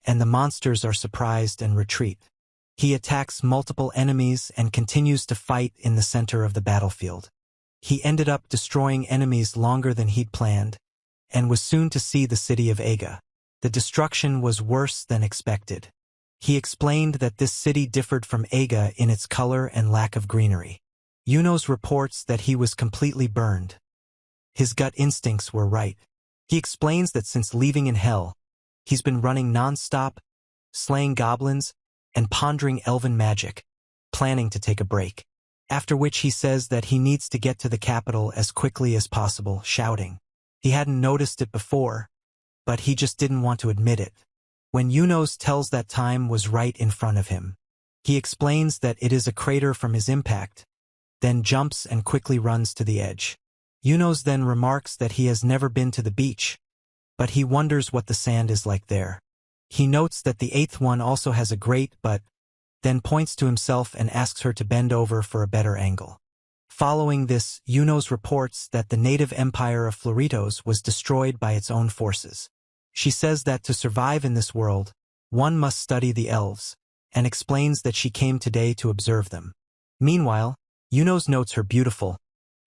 and the monsters are surprised and retreat. He attacks multiple enemies and continues to fight in the center of the battlefield. He ended up destroying enemies longer than he'd planned, and was soon to see the city of Aga. The destruction was worse than expected. He explained that this city differed from Aga in its color and lack of greenery. Yunos reports that he was completely burned. His gut instincts were right. He explains that since leaving in hell, he's been running non-stop, slaying goblins, and pondering elven magic, planning to take a break. After which he says that he needs to get to the capital as quickly as possible, shouting. He hadn't noticed it before, but he just didn't want to admit it. When Yunos tells that time was right in front of him, he explains that it is a crater from his impact, then jumps and quickly runs to the edge. Yunos then remarks that he has never been to the beach, but he wonders what the sand is like there. He notes that the 8th one also has a grate but then points to himself and asks her to bend over for a better angle. Following this, Yunos reports that the native empire of Floritos was destroyed by its own forces. She says that to survive in this world, one must study the elves, and explains that she came today to observe them. Meanwhile, Yunos notes her beautiful,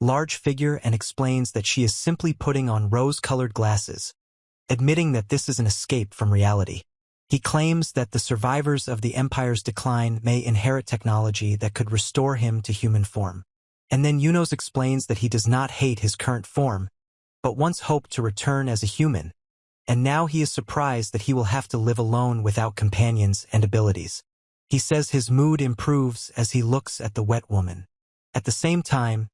large figure and explains that she is simply putting on rose-colored glasses, admitting that this is an escape from reality. He claims that the survivors of the Empire's decline may inherit technology that could restore him to human form. And then Yunos explains that he does not hate his current form, but once hoped to return as a human, and now he is surprised that he will have to live alone without companions and abilities. He says his mood improves as he looks at the wet woman. At the same time,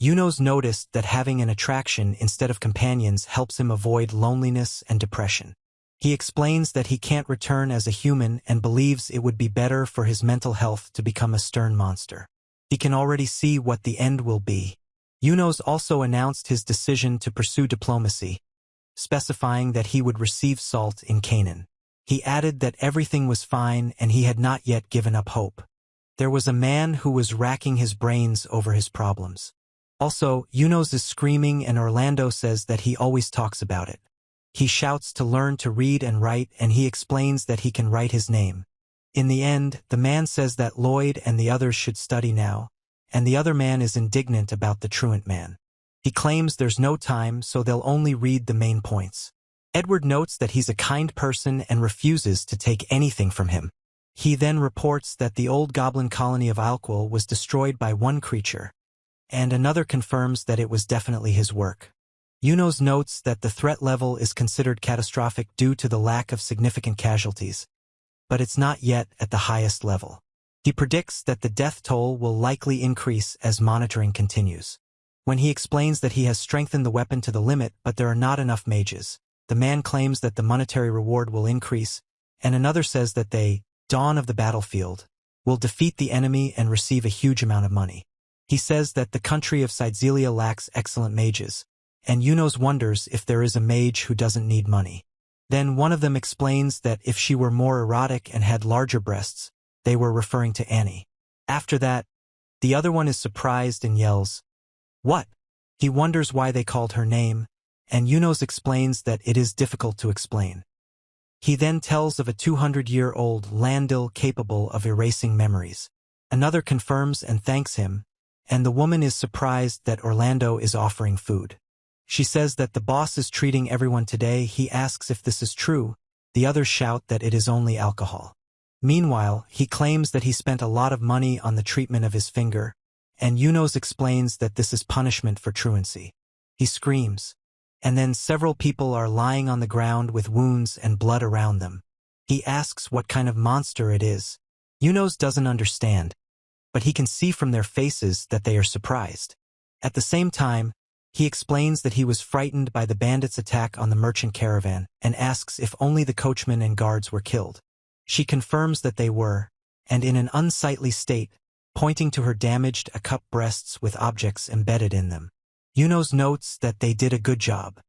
Yunos noticed that having an attraction instead of companions helps him avoid loneliness and depression. He explains that he can't return as a human and believes it would be better for his mental health to become a stern monster. He can already see what the end will be. Yunos also announced his decision to pursue diplomacy, specifying that he would receive salt in Canaan. He added that everything was fine and he had not yet given up hope. There was a man who was racking his brains over his problems. Also, Yunos is screaming and Orlando says that he always talks about it. He shouts to learn to read and write and he explains that he can write his name. In the end, the man says that Lloyd and the others should study now, and the other man is indignant about the truant man. He claims there's no time so they'll only read the main points. Edward notes that he's a kind person and refuses to take anything from him. He then reports that the old goblin colony of Alquil was destroyed by one creature, and another confirms that it was definitely his work. Yunos notes that the threat level is considered catastrophic due to the lack of significant casualties, but it's not yet at the highest level. He predicts that the death toll will likely increase as monitoring continues. When he explains that he has strengthened the weapon to the limit but there are not enough mages, the man claims that the monetary reward will increase, and another says that they, dawn of the battlefield, will defeat the enemy and receive a huge amount of money. He says that the country of Sidezelia lacks excellent mages, and Yunos wonders if there is a mage who doesn't need money. Then one of them explains that if she were more erotic and had larger breasts, they were referring to Annie. After that, the other one is surprised and yells, "What?" He wonders why they called her name, and Yunos explains that it is difficult to explain. He then tells of a 200-year-old Landil capable of erasing memories. Another confirms and thanks him, and the woman is surprised that Orlando is offering food. She says that the boss is treating everyone today. He asks if this is true. The others shout that it is only alcohol. Meanwhile, he claims that he spent a lot of money on the treatment of his finger, and Yunos explains that this is punishment for truancy. He screams, and then several people are lying on the ground with wounds and blood around them. He asks what kind of monster it is. Yunos doesn't understand, but he can see from their faces that they are surprised. At the same time, he explains that he was frightened by the bandits' attack on the merchant caravan and asks if only the coachman and guards were killed. She confirms that they were, and in an unsightly state, pointing to her damaged acup breasts with objects embedded in them. Yunos notes that they did a good job.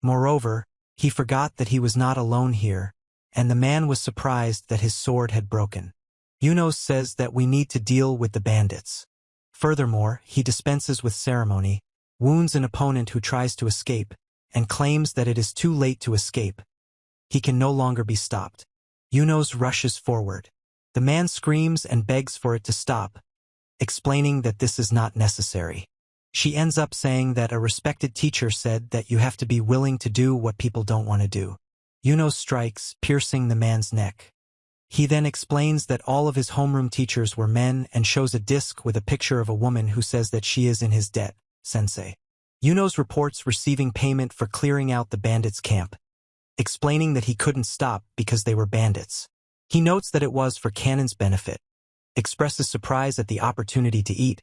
Moreover, he forgot that he was not alone here, and the man was surprised that his sword had broken. Yunos says that we need to deal with the bandits. Furthermore, he dispenses with ceremony, wounds an opponent who tries to escape, and claims that it is too late to escape. He can no longer be stopped. Yunos rushes forward. The man screams and begs for it to stop, explaining that this is not necessary. She ends up saying that a respected teacher said that you have to be willing to do what people don't want to do. Yunos strikes, piercing the man's neck. He then explains that all of his homeroom teachers were men and shows a disc with a picture of a woman who says that she is in his debt, sensei. Yunos reports receiving payment for clearing out the bandits' camp, explaining that he couldn't stop because they were bandits. He notes that it was for Cannon's benefit, expresses surprise at the opportunity to eat,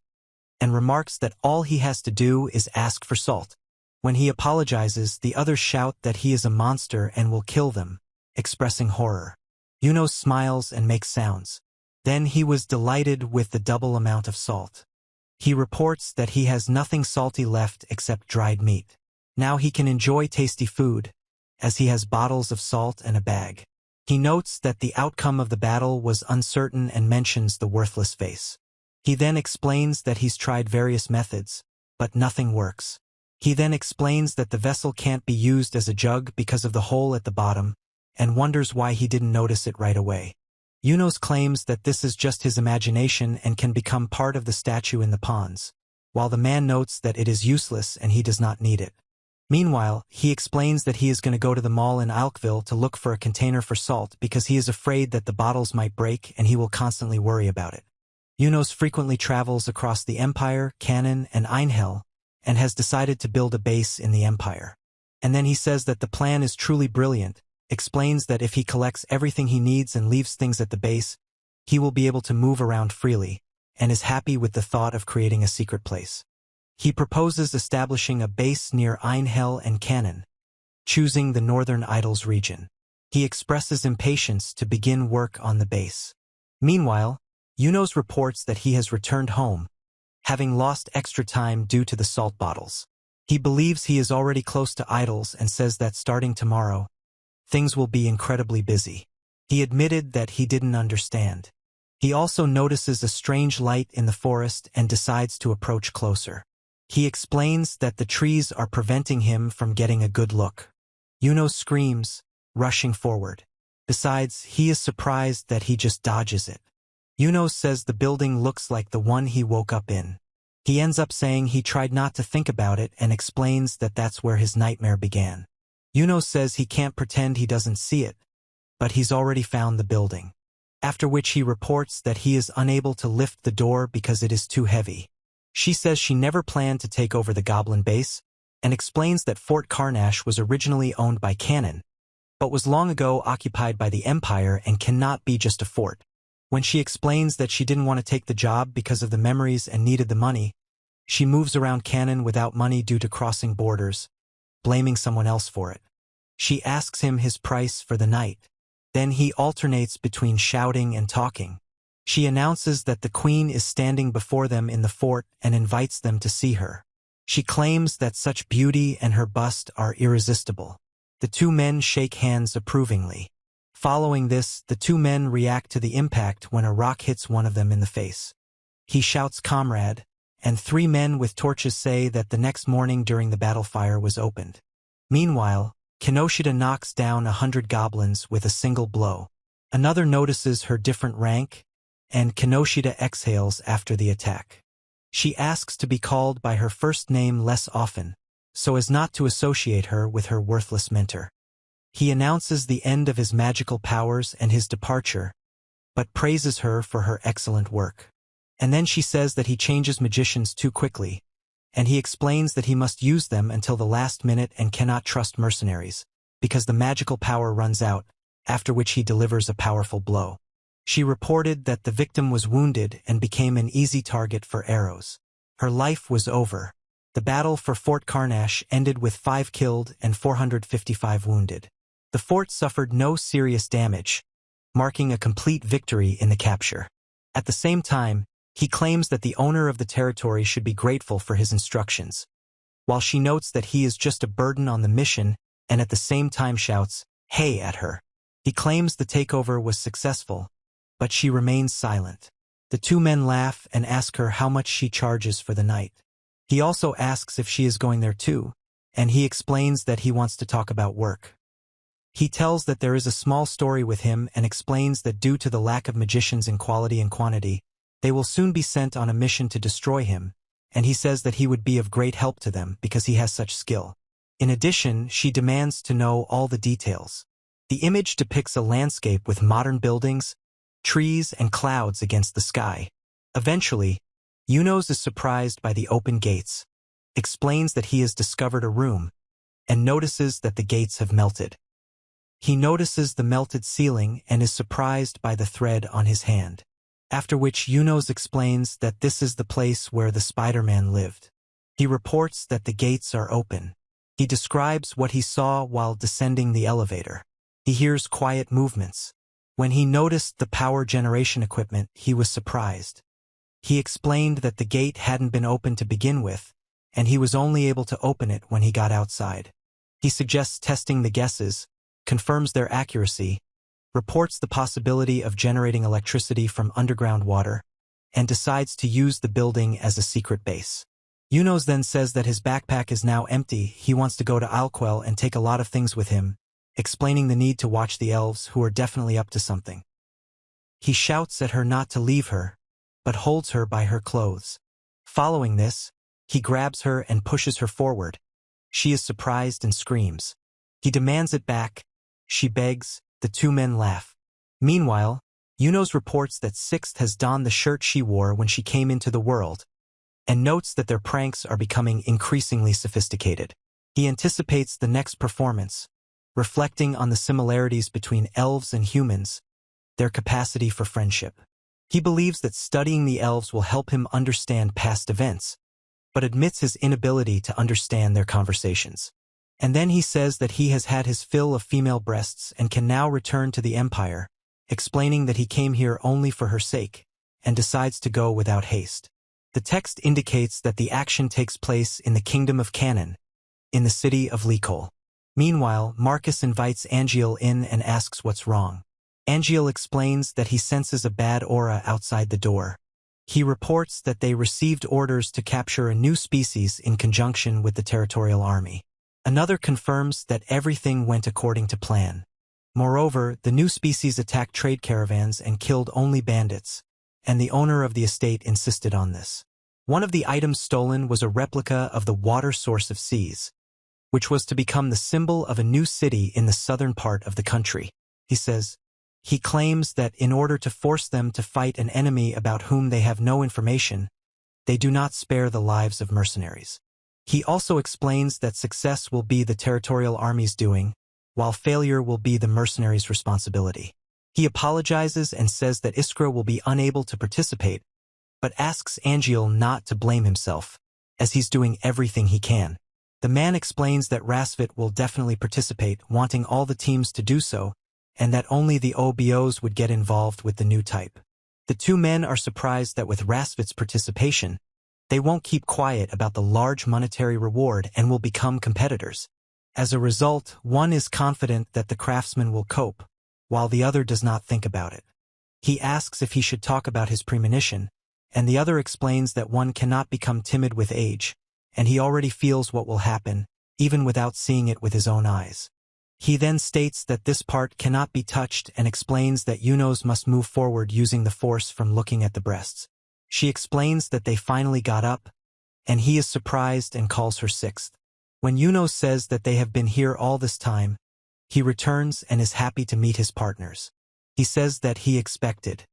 and remarks that all he has to do is ask for salt. When he apologizes, the others shout that he is a monster and will kill them, expressing horror. Yunos smiles and makes sounds. Then he was delighted with the double amount of salt. He reports that he has nothing salty left except dried meat. Now he can enjoy tasty food, as he has bottles of salt and a bag. He notes that the outcome of the battle was uncertain and mentions the worthless vase. He then explains that he's tried various methods, but nothing works. He then explains that the vessel can't be used as a jug because of the hole at the bottom, and wonders why he didn't notice it right away. Yunos claims that this is just his imagination and can become part of the statue in the ponds, while the man notes that it is useless and he does not need it. Meanwhile, he explains that he is going to go to the mall in Alkville to look for a container for salt because he is afraid that the bottles might break and he will constantly worry about it. Yunos frequently travels across the Empire, Cannon, and Einhell, and has decided to build a base in the Empire. And then he says that the plan is truly brilliant, explains that if he collects everything he needs and leaves things at the base, he will be able to move around freely, and is happy with the thought of creating a secret place. He proposes establishing a base near Einhell and Cannon, choosing the Northern Isles region. He expresses impatience to begin work on the base. Meanwhile, Yunos reports that he has returned home, having lost extra time due to the salt bottles. He believes he is already close to Idols and says that starting tomorrow, things will be incredibly busy. He admitted that he didn't understand. He also notices a strange light in the forest and decides to approach closer. He explains that the trees are preventing him from getting a good look. Yuno screams, rushing forward. Besides, he is surprised that he just dodges it. Yuno says the building looks like the one he woke up in. He ends up saying he tried not to think about it and explains that that's where his nightmare began. Yuno says he can't pretend he doesn't see it, but he's already found the building. After which he reports that he is unable to lift the door because it is too heavy. She says she never planned to take over the goblin base, and explains that Fort Carnash was originally owned by Cannon, but was long ago occupied by the Empire and cannot be just a fort. When she explains that she didn't want to take the job because of the memories and needed the money, she moves around Cannon without money due to crossing borders, blaming someone else for it. She asks him his price for the night. Then he alternates between shouting and talking. She announces that the queen is standing before them in the fort and invites them to see her. She claims that such beauty and her bust are irresistible. The two men shake hands approvingly. Following this, the two men react to the impact when a rock hits one of them in the face. He shouts "Comrade," and three men with torches say that the next morning during the battle fire was opened. Meanwhile, Kinoshita knocks down 100 goblins with a single blow. Another notices her different rank, and Kinoshita exhales after the attack. She asks to be called by her first name less often, so as not to associate her with her worthless mentor. He announces the end of his magical powers and his departure, but praises her for her excellent work. And then she says that he changes magicians too quickly, and he explains that he must use them until the last minute and cannot trust mercenaries, because the magical power runs out, after which he delivers a powerful blow. She reported that the victim was wounded and became an easy target for arrows. Her life was over. The battle for Fort Carnash ended with 5 killed and 455 wounded. The fort suffered no serious damage, marking a complete victory in the capture. At the same time, he claims that the owner of the territory should be grateful for his instructions, while she notes that he is just a burden on the mission and at the same time shouts, "Hey," at her. He claims the takeover was successful, but she remains silent. The two men laugh and ask her how much she charges for the night. He also asks if she is going there too, and he explains that he wants to talk about work. He tells that there is a small story with him and explains that due to the lack of magicians in quality and quantity, they will soon be sent on a mission to destroy him, and he says that he would be of great help to them because he has such skill. In addition, she demands to know all the details. The image depicts a landscape with modern buildings, trees, and clouds against the sky. Eventually, Yunos is surprised by the open gates, explains that he has discovered a room, and notices that the gates have melted. He notices the melted ceiling and is surprised by the thread on his hand. After which Yunos explains that this is the place where the Spider-Man lived. He reports that the gates are open. He describes what he saw while descending the elevator. He hears quiet movements. When he noticed the power generation equipment, he was surprised. He explained that the gate hadn't been opened to begin with, and he was only able to open it when he got outside. He suggests testing the guesses, confirms their accuracy, reports the possibility of generating electricity from underground water, and decides to use the building as a secret base. Yunos then says that his backpack is now empty. He wants to go to Alquell and take a lot of things with him, explaining the need to watch the elves who are definitely up to something. He shouts at her not to leave her, but holds her by her clothes. Following this, he grabs her and pushes her forward. She is surprised and screams. He demands it back. She begs. The two men laugh. Meanwhile, Yunos reports that Sixth has donned the shirt she wore when she came into the world, and notes that their pranks are becoming increasingly sophisticated. He anticipates the next performance, reflecting on the similarities between elves and humans, their capacity for friendship. He believes that studying the elves will help him understand past events, but admits his inability to understand their conversations. And then he says that he has had his fill of female breasts and can now return to the Empire, explaining that he came here only for her sake, and decides to go without haste. The text indicates that the action takes place in the Kingdom of Cannon, in the city of Licol. Meanwhile, Marcus invites Angeal in and asks what's wrong. Angeal explains that he senses a bad aura outside the door. He reports that they received orders to capture a new species in conjunction with the territorial army. Another confirms that everything went according to plan. Moreover, the new species attacked trade caravans and killed only bandits, and the owner of the estate insisted on this. One of the items stolen was a replica of the water source of seas, which was to become the symbol of a new city in the southern part of the country. He says, he claims that in order to force them to fight an enemy about whom they have no information, they do not spare the lives of mercenaries. He also explains that success will be the territorial army's doing, while failure will be the mercenaries' responsibility. He apologizes and says that Iskra will be unable to participate, but asks Angeal not to blame himself, as he's doing everything he can. The man explains that Rasvit will definitely participate, wanting all the teams to do so, and that only the OBOs would get involved with the new type. The two men are surprised that with Rasvit's participation, they won't keep quiet about the large monetary reward and will become competitors. As a result, one is confident that the craftsman will cope, while the other does not think about it. He asks if he should talk about his premonition, and the other explains that one cannot become timid with age, and he already feels what will happen, even without seeing it with his own eyes. He then states that this part cannot be touched and explains that Yunos must move forward using the force from looking at the breasts. She explains that they finally got up, and he is surprised and calls her sixth. When Yunos says that they have been here all this time, he returns and is happy to meet his partners. He says that he expected.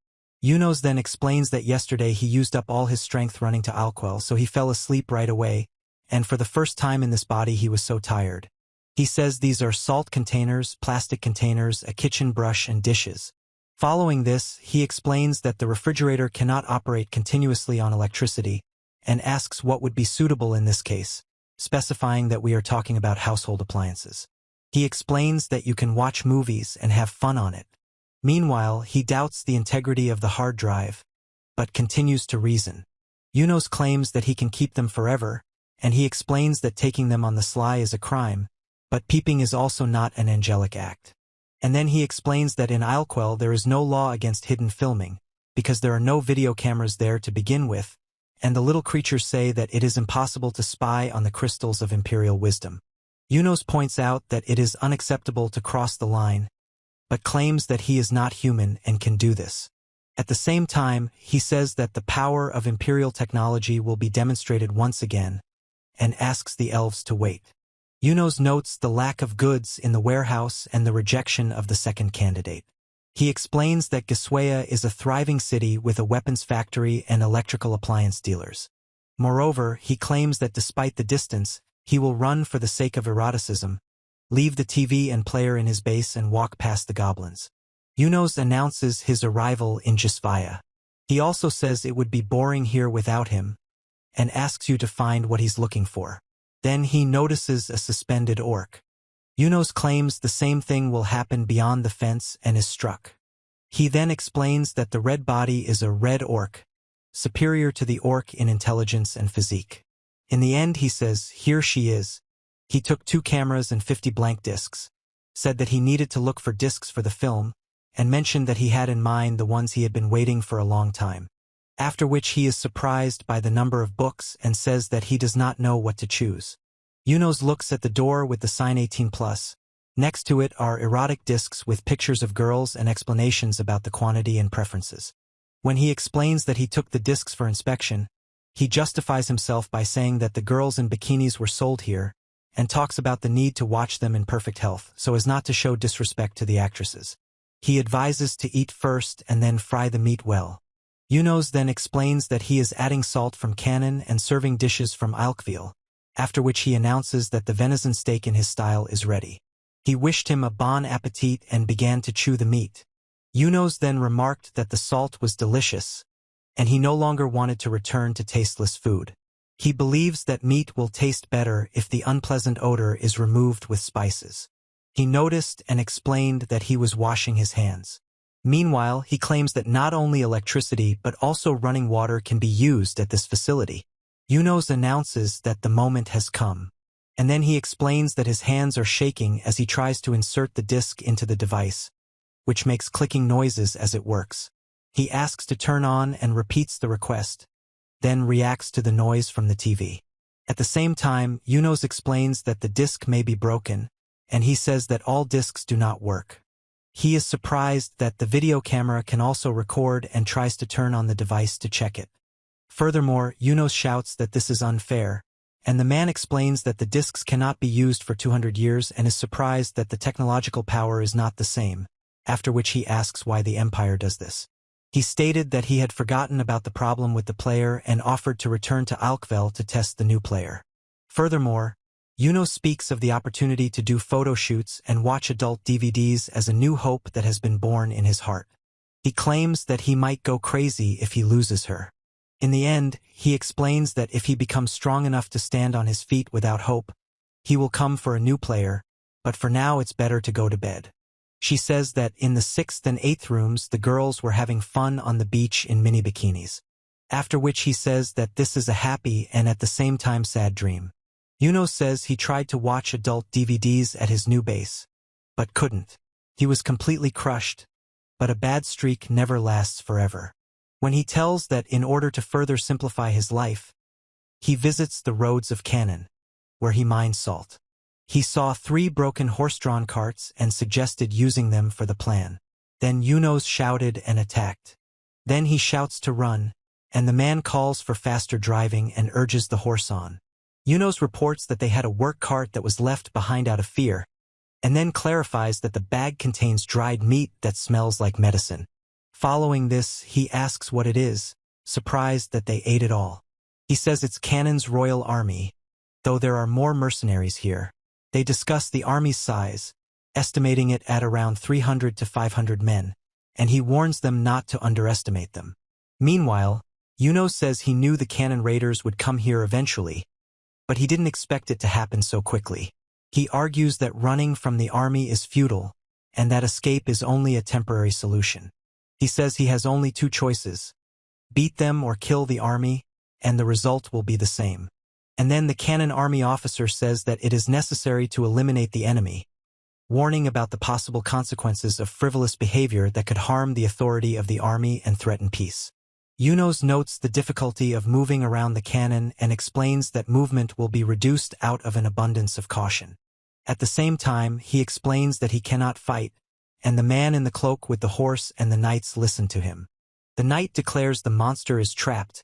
Yunos then explains that yesterday he used up all his strength running to Alquell, so he fell asleep right away, and for the first time in this body he was so tired. He says these are salt containers, plastic containers, a kitchen brush, and dishes. Following this, he explains that the refrigerator cannot operate continuously on electricity, and asks what would be suitable in this case, specifying that we are talking about household appliances. He explains that you can watch movies and have fun on it. Meanwhile, he doubts the integrity of the hard drive, but continues to reason. Yunos claims that he can keep them forever, and he explains that taking them on the sly is a crime, but peeping is also not an angelic act. And then he explains that in Alquell there is no law against hidden filming, because there are no video cameras there to begin with, and the little creatures say that it is impossible to spy on the crystals of imperial wisdom. Yunos points out that it is unacceptable to cross the line, but claims that he is not human and can do this. At the same time, he says that the power of imperial technology will be demonstrated once again, and asks the elves to wait. Yunos notes the lack of goods in the warehouse and the rejection of the second candidate. He explains that Giswaya is a thriving city with a weapons factory and electrical appliance dealers. Moreover, he claims that despite the distance, he will run for the sake of eroticism, leave the TV and player in his base and walk past the goblins. Yunos announces his arrival in Gisvaya. He also says it would be boring here without him, and asks you to find what he's looking for. Then he notices a suspended orc. Yunos claims the same thing will happen beyond the fence and is struck. He then explains that the red body is a red orc, superior to the orc in intelligence and physique. In the end, he says, here she is. He took 2 cameras and 50 blank discs, said that he needed to look for discs for the film, and mentioned that he had in mind the ones he had been waiting for a long time. After which he is surprised by the number of books and says that he does not know what to choose. Yunos looks at the door with the sign 18+. Next to it are erotic discs with pictures of girls and explanations about the quantity and preferences. When he explains that he took the discs for inspection, he justifies himself by saying that the girls in bikinis were sold here, and talks about the need to watch them in perfect health so as not to show disrespect to the actresses. He advises to eat first and then fry the meat well. Yunos then explains that he is adding salt from Cannon and serving dishes from Alkville, after which he announces that the venison steak in his style is ready. He wished him a bon appetit and began to chew the meat. Yunos then remarked that the salt was delicious, and he no longer wanted to return to tasteless food. He believes that meat will taste better if the unpleasant odor is removed with spices. He noticed and explained that he was washing his hands. Meanwhile, he claims that not only electricity but also running water can be used at this facility. Yunos announces that the moment has come, and then he explains that his hands are shaking as he tries to insert the disc into the device, which makes clicking noises as it works. He asks to turn on and repeats the request, then reacts to the noise from the TV. At the same time, Yunos explains that the disc may be broken, and he says that all discs do not work. He is surprised that the video camera can also record and tries to turn on the device to check it. Furthermore, Yunos shouts that this is unfair, and the man explains that the discs cannot be used for 200 years and is surprised that the technological power is not the same, after which he asks why the Empire does this. He stated that he had forgotten about the problem with the player and offered to return to Alkvel to test the new player. Furthermore, Yunos speaks of the opportunity to do photo shoots and watch adult DVDs as a new hope that has been born in his heart. He claims that he might go crazy if he loses her. In the end, he explains that if he becomes strong enough to stand on his feet without hope, he will come for a new player, but for now it's better to go to bed. She says that in the 6th and 8th rooms the girls were having fun on the beach in mini bikinis. After which he says that this is a happy and at the same time sad dream. Yunos says he tried to watch adult DVDs at his new base, but couldn't. He was completely crushed, but a bad streak never lasts forever. When he tells that in order to further simplify his life, he visits the roads of Canaan, where he mines salt. He saw 3 broken horse-drawn carts and suggested using them for the plan. Then Yunos shouted and attacked. Then he shouts to run, and the man calls for faster driving and urges the horse on. Yunos reports that they had a work cart that was left behind out of fear, and then clarifies that the bag contains dried meat that smells like medicine. Following this, he asks what it is, surprised that they ate it all. He says it's Canaan's royal army, though there are more mercenaries here. They discuss the army's size, estimating it at around 300 to 500 men, and he warns them not to underestimate them. Meanwhile, Yunos says he knew the Canaan raiders would come here eventually, but he didn't expect it to happen so quickly. He argues that running from the army is futile, and that escape is only a temporary solution. He says he has only 2 choices: beat them or kill the army, and the result will be the same. And then the Canaan army officer says that it is necessary to eliminate the enemy, warning about the possible consequences of frivolous behavior that could harm the authority of the army and threaten peace. Yunos notes the difficulty of moving around the Canaan and explains that movement will be reduced out of an abundance of caution. At the same time, he explains that he cannot fight, and the man in the cloak with the horse and the knights listen to him. The knight declares the monster is trapped,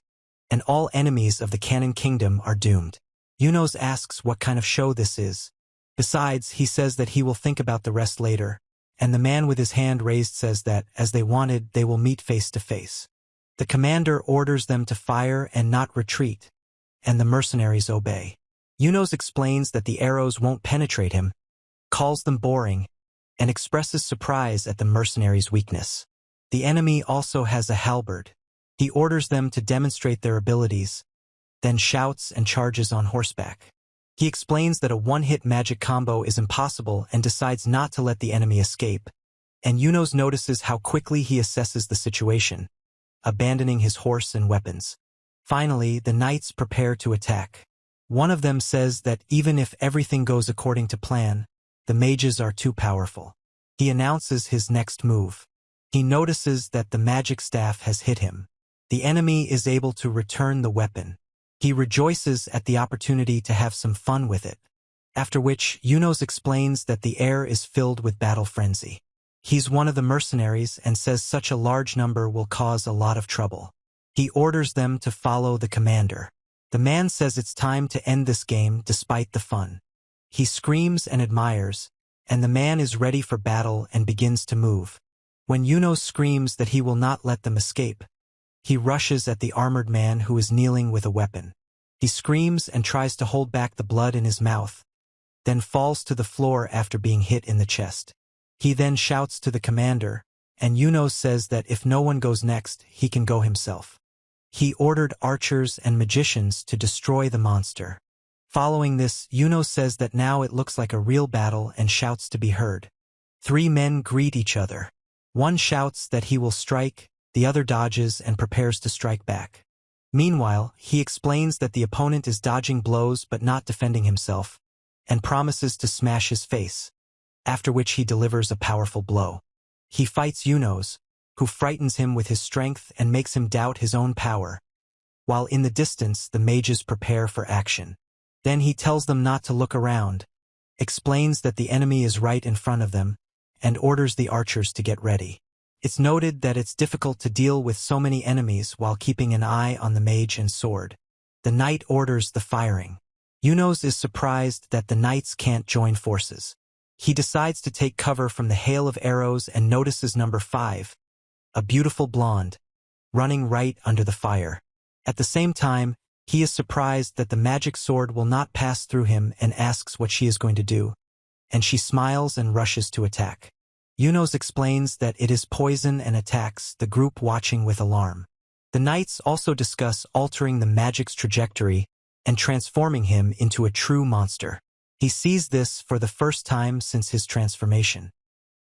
and all enemies of the Canaan kingdom are doomed. Yunos asks what kind of show this is. Besides, he says that he will think about the rest later, and the man with his hand raised says that, as they wanted, they will meet face to face. The commander orders them to fire and not retreat, and the mercenaries obey. Yunos explains that the arrows won't penetrate him, calls them boring, and expresses surprise at the mercenaries' weakness. The enemy also has a halberd. He orders them to demonstrate their abilities, then shouts and charges on horseback. He explains that a one-hit magic combo is impossible and decides not to let the enemy escape, and Yunos notices how quickly he assesses the situation, abandoning his horse and weapons. Finally, the knights prepare to attack. One of them says that even if everything goes according to plan, the mages are too powerful. He announces his next move. He notices that the magic staff has hit him. The enemy is able to return the weapon. He rejoices at the opportunity to have some fun with it, after which Yunos explains that the air is filled with battle frenzy. He's one of the mercenaries and says such a large number will cause a lot of trouble. He orders them to follow the commander. The man says it's time to end this game despite the fun. He screams and admires, and the man is ready for battle and begins to move. When Yunos screams that he will not let them escape, he rushes at the armored man who is kneeling with a weapon. He screams and tries to hold back the blood in his mouth, then falls to the floor after being hit in the chest. He then shouts to the commander, and Yunos says that if no one goes next, he can go himself. He ordered archers and magicians to destroy the monster. Following this, Yunos says that now it looks like a real battle and shouts to be heard. 3 men greet each other. One shouts that he will strike, the other dodges and prepares to strike back. Meanwhile, he explains that the opponent is dodging blows but not defending himself, and promises to smash his face, after which he delivers a powerful blow. He fights Yunos, who frightens him with his strength and makes him doubt his own power, while in the distance the mages prepare for action. Then he tells them not to look around, explains that the enemy is right in front of them, and orders the archers to get ready. It's noted that it's difficult to deal with so many enemies while keeping an eye on the mage and sword. The knight orders the firing. Yunos is surprised that the knights can't join forces. He decides to take cover from the hail of arrows and notices number 5, a beautiful blonde, running right under the fire. At the same time, he is surprised that the magic sword will not pass through him and asks what she is going to do, and she smiles and rushes to attack. Yunos explains that it is poison and attacks, the group watching with alarm. The knights also discuss altering the magic's trajectory and transforming him into a true monster. He sees this for the first time since his transformation.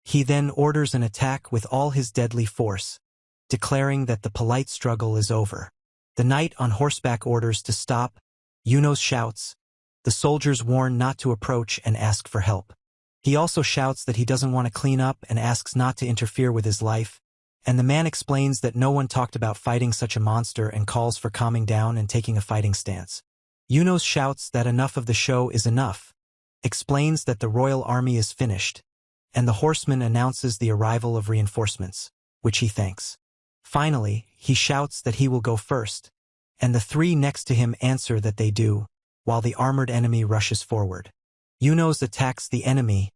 He then orders an attack with all his deadly force, declaring that the polite struggle is over. The knight on horseback orders to stop. Yunos shouts. The soldiers warn not to approach and ask for help. He also shouts that he doesn't want to clean up and asks not to interfere with his life, and the man explains that no one talked about fighting such a monster and calls for calming down and taking a fighting stance. Yunos shouts that enough of the show is enough, explains that the royal army is finished, and the horseman announces the arrival of reinforcements, which he thanks. Finally, he shouts that he will go first, and the 3 next to him answer that they do, while the armored enemy rushes forward. Yunos attacks the enemy,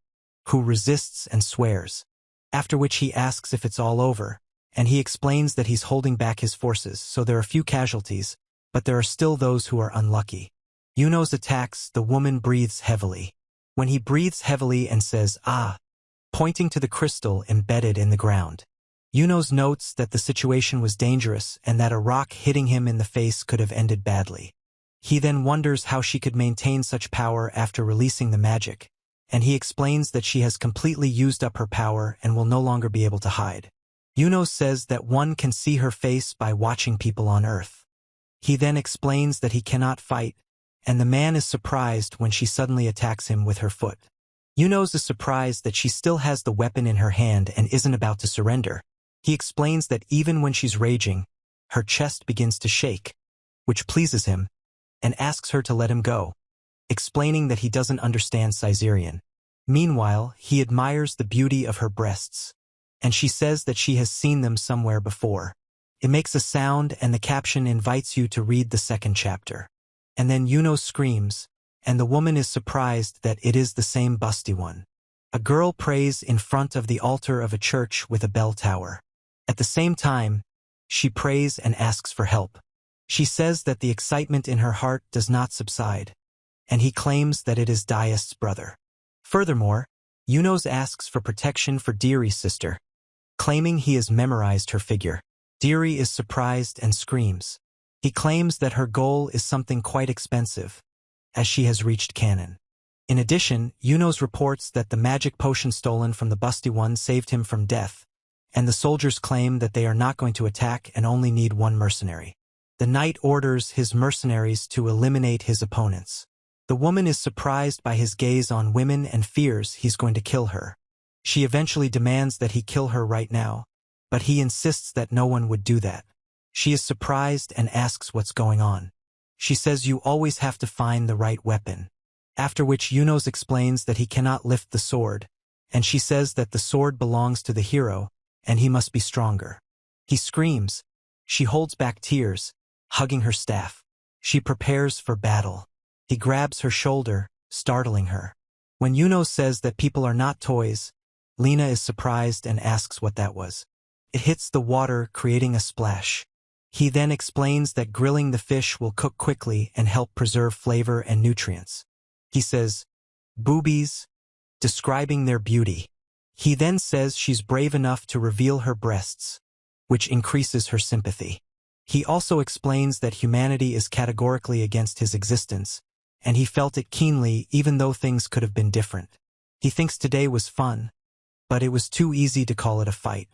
who resists and swears, after which he asks if it's all over, and he explains that he's holding back his forces, so there are few casualties, but there are still those who are unlucky. Yunos attacks, the woman breathes heavily. When he breathes heavily and says, "Ah," pointing to the crystal embedded in the ground. Yunos notes that the situation was dangerous and that a rock hitting him in the face could have ended badly. He then wonders how she could maintain such power after releasing the magic, and he explains that she has completely used up her power and will no longer be able to hide. Yunos says that one can see her face by watching people on Earth. He then explains that he cannot fight, and the man is surprised when she suddenly attacks him with her foot. Yunos is surprised that she still has the weapon in her hand and isn't about to surrender. He explains that even when she's raging, her chest begins to shake, which pleases him, and asks her to let him go, explaining that he doesn't understand Caesarean. Meanwhile, he admires the beauty of her breasts, and she says that she has seen them somewhere before. It makes a sound and the caption invites you to read the second chapter. And then Yunos screams, and the woman is surprised that it is the same busty one. A girl prays in front of the altar of a church with a bell tower. At the same time, she prays and asks for help. She says that the excitement in her heart does not subside, and he claims that it is Diast's brother. Furthermore, Yunos asks for protection for Diri's sister, claiming he has memorized her figure. Diri is surprised and screams. He claims that her goal is something quite expensive, as she has reached canon. In addition, Yunos reports that the magic potion stolen from the busty one saved him from death, and the soldiers claim that they are not going to attack and only need one mercenary. The knight orders his mercenaries to eliminate his opponents. The woman is surprised by his gaze on women and fears he's going to kill her. She eventually demands that he kill her right now, but he insists that no one would do that. She is surprised and asks what's going on. She says you always have to find the right weapon, after which Yunos explains that he cannot lift the sword, and she says that the sword belongs to the hero, and he must be stronger. He screams. She holds back tears, hugging her staff. She prepares for battle. He grabs her shoulder, startling her. When Yunos says that people are not toys, Lena is surprised and asks what that was. It hits the water, creating a splash. He then explains that grilling the fish will cook quickly and help preserve flavor and nutrients. He says, "Boobies," describing their beauty. He then says she's brave enough to reveal her breasts, which increases her sympathy. He also explains that humanity is categorically against his existence, and he felt it keenly even though things could have been different. He thinks today was fun, but it was too easy to call it a fight.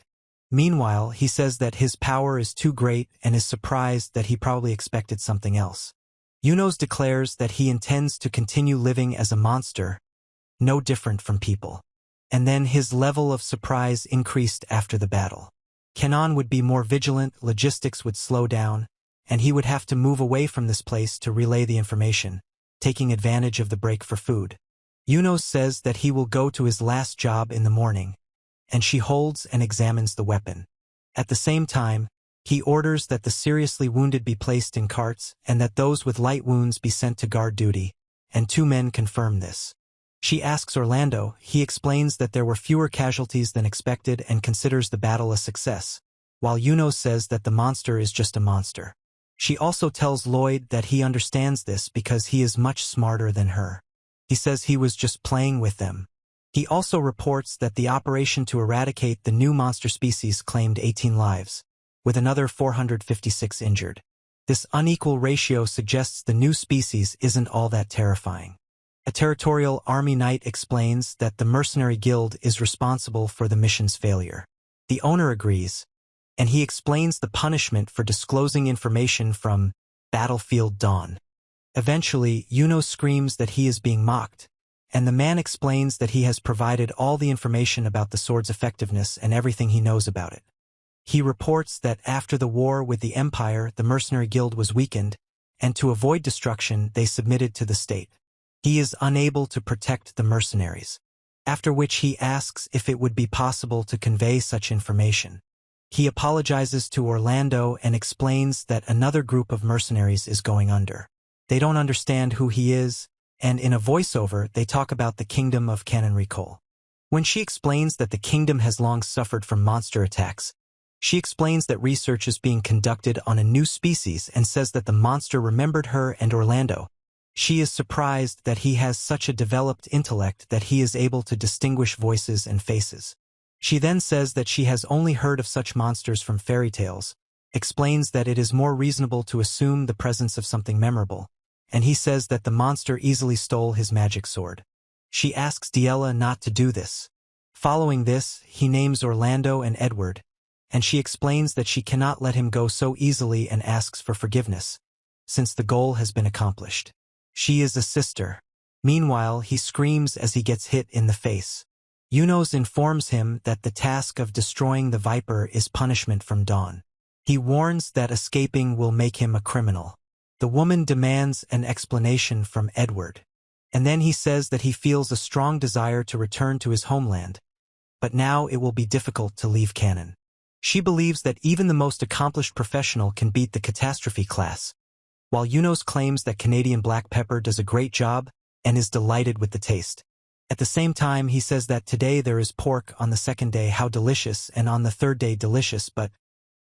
Meanwhile, he says that his power is too great and is surprised that he probably expected something else. Yunos declares that he intends to continue living as a monster, no different from people. And then his level of surprise increased after the battle. Kenan would be more vigilant, logistics would slow down, and he would have to move away from this place to relay the information, taking advantage of the break for food. Yunos says that he will go to his last job in the morning, and she holds and examines the weapon. At the same time, he orders that the seriously wounded be placed in carts and that those with light wounds be sent to guard duty, and 2 men confirm this. She asks Orlando, he explains that there were fewer casualties than expected and considers the battle a success, while Yunos says that the monster is just a monster. She also tells Lloyd that he understands this because he is much smarter than her. He says he was just playing with them. He also reports that the operation to eradicate the new monster species claimed 18 lives, with another 456 injured. This unequal ratio suggests the new species isn't all that terrifying. A territorial army knight explains that the mercenary guild is responsible for the mission's failure. The owner agrees, and he explains the punishment for disclosing information from Battlefield Dawn. Eventually, Yuno screams that he is being mocked, and the man explains that he has provided all the information about the sword's effectiveness and everything he knows about it. He reports that after the war with the Empire, the mercenary guild was weakened, and to avoid destruction, they submitted to the state. He is unable to protect the mercenaries, after which he asks if it would be possible to convey such information. He apologizes to Orlando and explains that another group of mercenaries is going under. They don't understand who he is, and in a voiceover they talk about the kingdom of Canonrecall. When she explains that the kingdom has long suffered from monster attacks, she explains that research is being conducted on a new species and says that the monster remembered her and Orlando. She is surprised that he has such a developed intellect that he is able to distinguish voices and faces. She then says that she has only heard of such monsters from fairy tales, explains that it is more reasonable to assume the presence of something memorable, and he says that the monster easily stole his magic sword. She asks Diella not to do this. Following this, he names Orlando and Edward, and she explains that she cannot let him go so easily and asks for forgiveness, since the goal has been accomplished. She is a sister. Meanwhile, he screams as he gets hit in the face. Yunos informs him that the task of destroying the Viper is punishment from Dawn. He warns that escaping will make him a criminal. The woman demands an explanation from Edward, and then he says that he feels a strong desire to return to his homeland, but now it will be difficult to leave Canon. She believes that even the most accomplished professional can beat the catastrophe class, while Yunos claims that Canadian black pepper does a great job and is delighted with the taste. At the same time, he says that today there is pork, on the second day how delicious, and on the third day delicious, but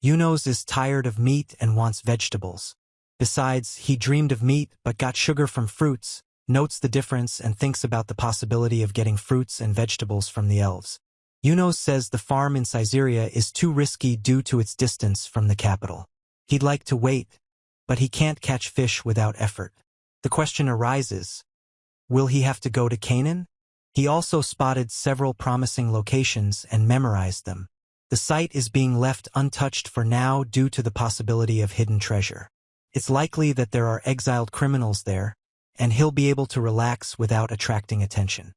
Yunos is tired of meat and wants vegetables. Besides, he dreamed of meat but got sugar from fruits, notes the difference and thinks about the possibility of getting fruits and vegetables from the elves. Yunos says the farm in Caesarea is too risky due to its distance from the capital. He'd like to wait, but he can't catch fish without effort. The question arises, will he have to go to Canaan? He also spotted several promising locations and memorized them. The site is being left untouched for now due to the possibility of hidden treasure. It's likely that there are exiled criminals there, and he'll be able to relax without attracting attention.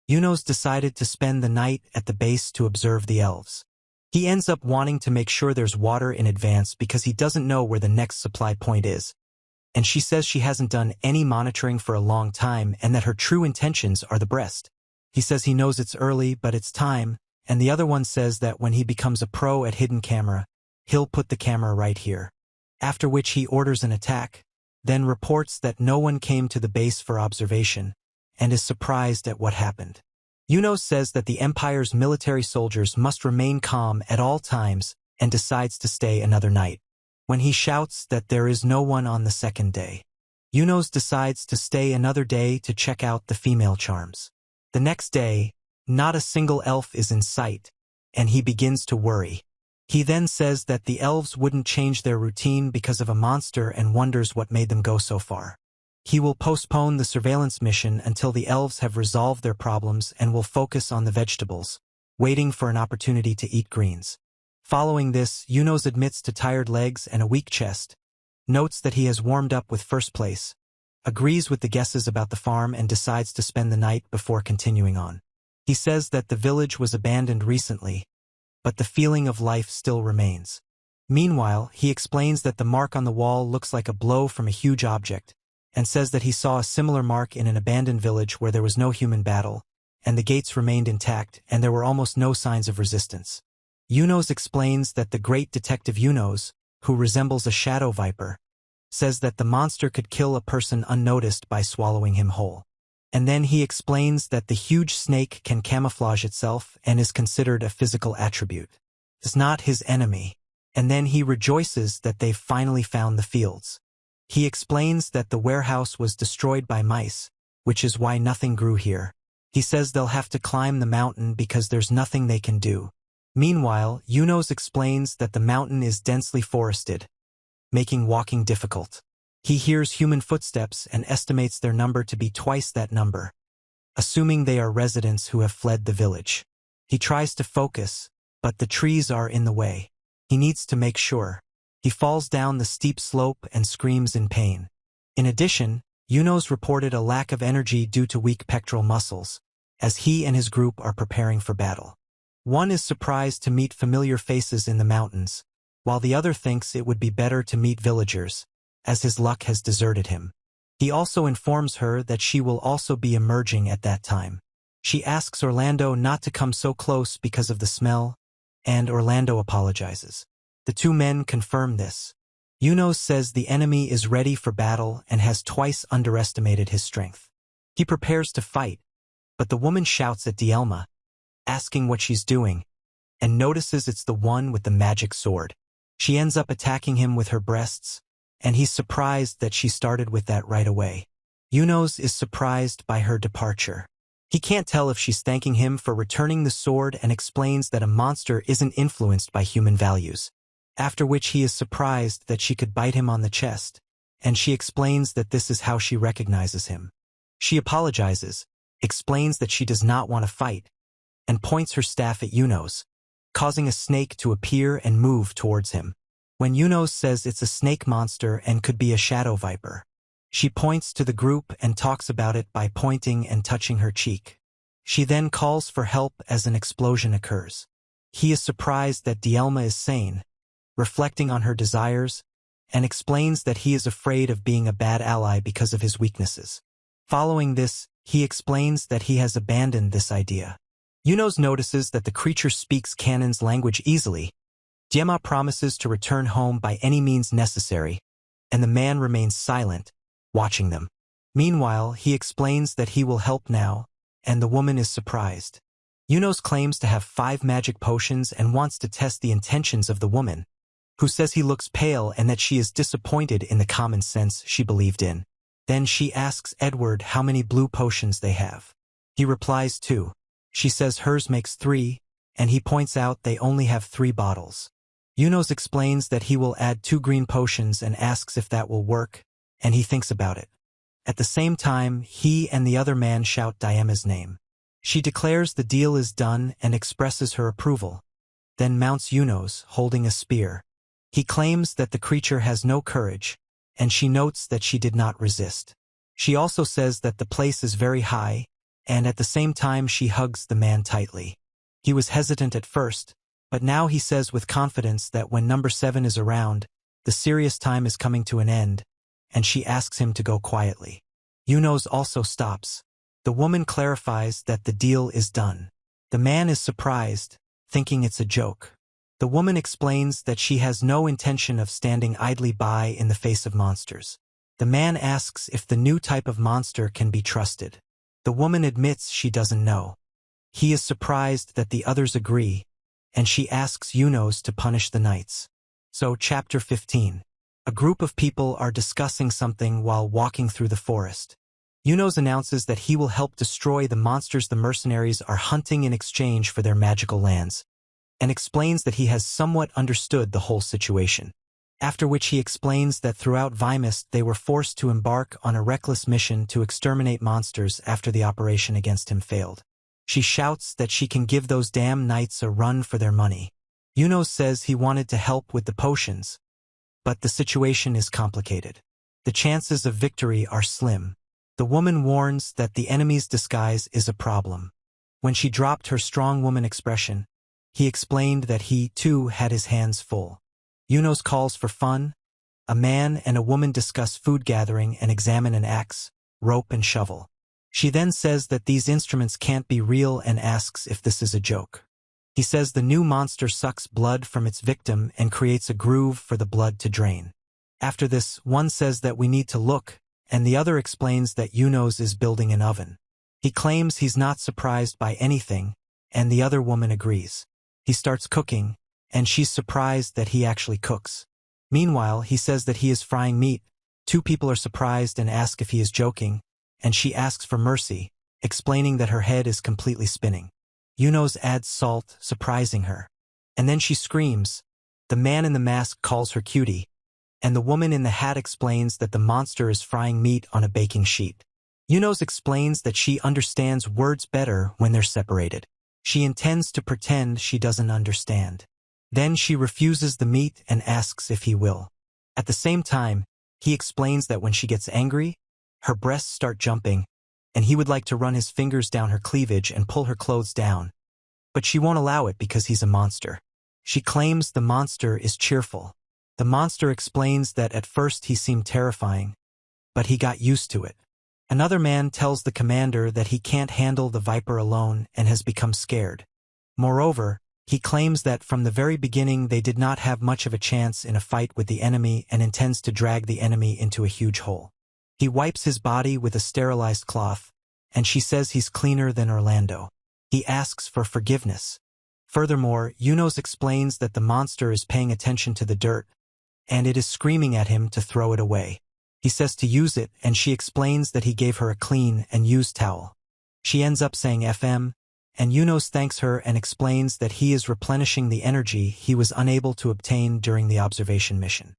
Yunos decided to spend the night at the base to observe the elves. He ends up wanting to make sure there's water in advance because he doesn't know where the next supply point is, and she says she hasn't done any monitoring for a long time and that her true intentions are the best. He says he knows it's early, but it's time, and the other one says that when he becomes a pro at hidden camera, he'll put the camera right here. After which he orders an attack, then reports that no one came to the base for observation, and is surprised at what happened. Yunos says that the Empire's military soldiers must remain calm at all times and decides to stay another night. When he shouts that there is no one on the second day, Yunos decides to stay another day to check out the female charms. The next day, not a single elf is in sight, and he begins to worry. He then says that the elves wouldn't change their routine because of a monster and wonders what made them go so far. He will postpone the surveillance mission until the elves have resolved their problems and will focus on the vegetables, waiting for an opportunity to eat greens. Following this, Yunos admits to tired legs and a weak chest, notes that he has warmed up with first place, agrees with the guesses about the farm and decides to spend the night before continuing on. He says that the village was abandoned recently, but the feeling of life still remains. Meanwhile, he explains that the mark on the wall looks like a blow from a huge object, and says that he saw a similar mark in an abandoned village where there was no human battle, and the gates remained intact, and there were almost no signs of resistance. Yunos explains that the great detective Yunos, who resembles a shadow viper, says that the monster could kill a person unnoticed by swallowing him whole. And then he explains that the huge snake can camouflage itself and is considered a physical attribute. It's not his enemy. And then he rejoices that they've finally found the fields. He explains that the warehouse was destroyed by mice, which is why nothing grew here. He says they'll have to climb the mountain because there's nothing they can do. Meanwhile, Yunos explains that the mountain is densely forested, making walking difficult. He hears human footsteps and estimates their number to be twice that number, assuming they are residents who have fled the village. He tries to focus, but the trees are in the way. He needs to make sure. He falls down the steep slope and screams in pain. In addition, Yunos reported a lack of energy due to weak pectoral muscles, as he and his group are preparing for battle. One is surprised to meet familiar faces in the mountains, while the other thinks it would be better to meet villagers, as his luck has deserted him. He also informs her that she will also be emerging at that time. She asks Orlando not to come so close because of the smell, and Orlando apologizes. The two men confirm this. Yunos says the enemy is ready for battle and has twice underestimated his strength. He prepares to fight, but the woman shouts at Dielma, asking what she's doing, and notices it's the one with the magic sword. She ends up attacking him with her breasts, and he's surprised that she started with that right away. Yunos is surprised by her departure. He can't tell if she's thanking him for returning the sword and explains that a monster isn't influenced by human values. After which he is surprised that she could bite him on the chest, and she explains that this is how she recognizes him. She apologizes, explains that she does not want to fight, and points her staff at Yunos, causing a snake to appear and move towards him. When Yunos says it's a snake monster and could be a shadow viper, she points to the group and talks about it by pointing and touching her cheek. She then calls for help as an explosion occurs. He is surprised that Dielma is sane, reflecting on her desires, and explains that he is afraid of being a bad ally because of his weaknesses. Following this, he explains that he has abandoned this idea. Yunos notices that the creature speaks Canon's language easily. Dielma promises to return home by any means necessary, and the man remains silent, watching them. Meanwhile, he explains that he will help now, and the woman is surprised. Yunos claims to have 5 magic potions and wants to test the intentions of the woman, who says he looks pale and that she is disappointed in the common sense she believed in. Then she asks Edward how many blue potions they have. He replies 2. She says hers makes 3, and he points out they only have 3 bottles. Yunos explains that he will add 2 green potions and asks if that will work, and he thinks about it. At the same time, he and the other man shout Diema's name. She declares the deal is done and expresses her approval, then mounts Yunos, holding a spear. He claims that the creature has no courage, and she notes that she did not resist. She also says that the place is very high, and at the same time she hugs the man tightly. He was hesitant at first, but now he says with confidence that when number 7 is around, the serious time is coming to an end, and she asks him to go quietly. Yunos also stops. The woman clarifies that the deal is done. The man is surprised, thinking it's a joke. The woman explains that she has no intention of standing idly by in the face of monsters. The man asks if the new type of monster can be trusted. The woman admits she doesn't know. He is surprised that the others agree, and she asks Yunos to punish the knights. So, Chapter 15. A group of people are discussing something while walking through the forest. Yunos announces that he will help destroy the monsters the mercenaries are hunting in exchange for their magical lands, and explains that he has somewhat understood the whole situation. After which he explains that throughout Vimest they were forced to embark on a reckless mission to exterminate monsters after the operation against him failed. She shouts that she can give those damn knights a run for their money. Yunos says he wanted to help with the potions, but the situation is complicated. The chances of victory are slim. The woman warns that the enemy's disguise is a problem. When she dropped her strong woman expression, he explained that he, too, had his hands full. Yunos calls for fun. A man and a woman discuss food gathering and examine an axe, rope and shovel. She then says that these instruments can't be real and asks if this is a joke. He says the new monster sucks blood from its victim and creates a groove for the blood to drain. After this, one says that we need to look, and the other explains that Yunos is building an oven. He claims he's not surprised by anything, and the other woman agrees. He starts cooking, and she's surprised that he actually cooks. Meanwhile, he says that he is frying meat. Two people are surprised and ask if he is joking, and she asks for mercy, explaining that her head is completely spinning. Yunos adds salt, surprising her. And then she screams. The man in the mask calls her cutie, and the woman in the hat explains that the monster is frying meat on a baking sheet. Yunos explains that she understands words better when they're separated. She intends to pretend she doesn't understand. Then she refuses the meat and asks if he will. At the same time, he explains that when she gets angry, her breasts start jumping, and he would like to run his fingers down her cleavage and pull her clothes down. But she won't allow it because he's a monster. She claims the monster is cheerful. The monster explains that at first he seemed terrifying, but he got used to it. Another man tells the commander that he can't handle the viper alone and has become scared. Moreover, he claims that from the very beginning they did not have much of a chance in a fight with the enemy and intends to drag the enemy into a huge hole. He wipes his body with a sterilized cloth, and she says he's cleaner than Orlando. He asks for forgiveness. Furthermore, Yunos explains that the monster is paying attention to the dirt, and it is screaming at him to throw it away. He says to use it, and she explains that he gave her a clean and used towel. She ends up saying FM, and Yunos thanks her and explains that he is replenishing the energy he was unable to obtain during the observation mission.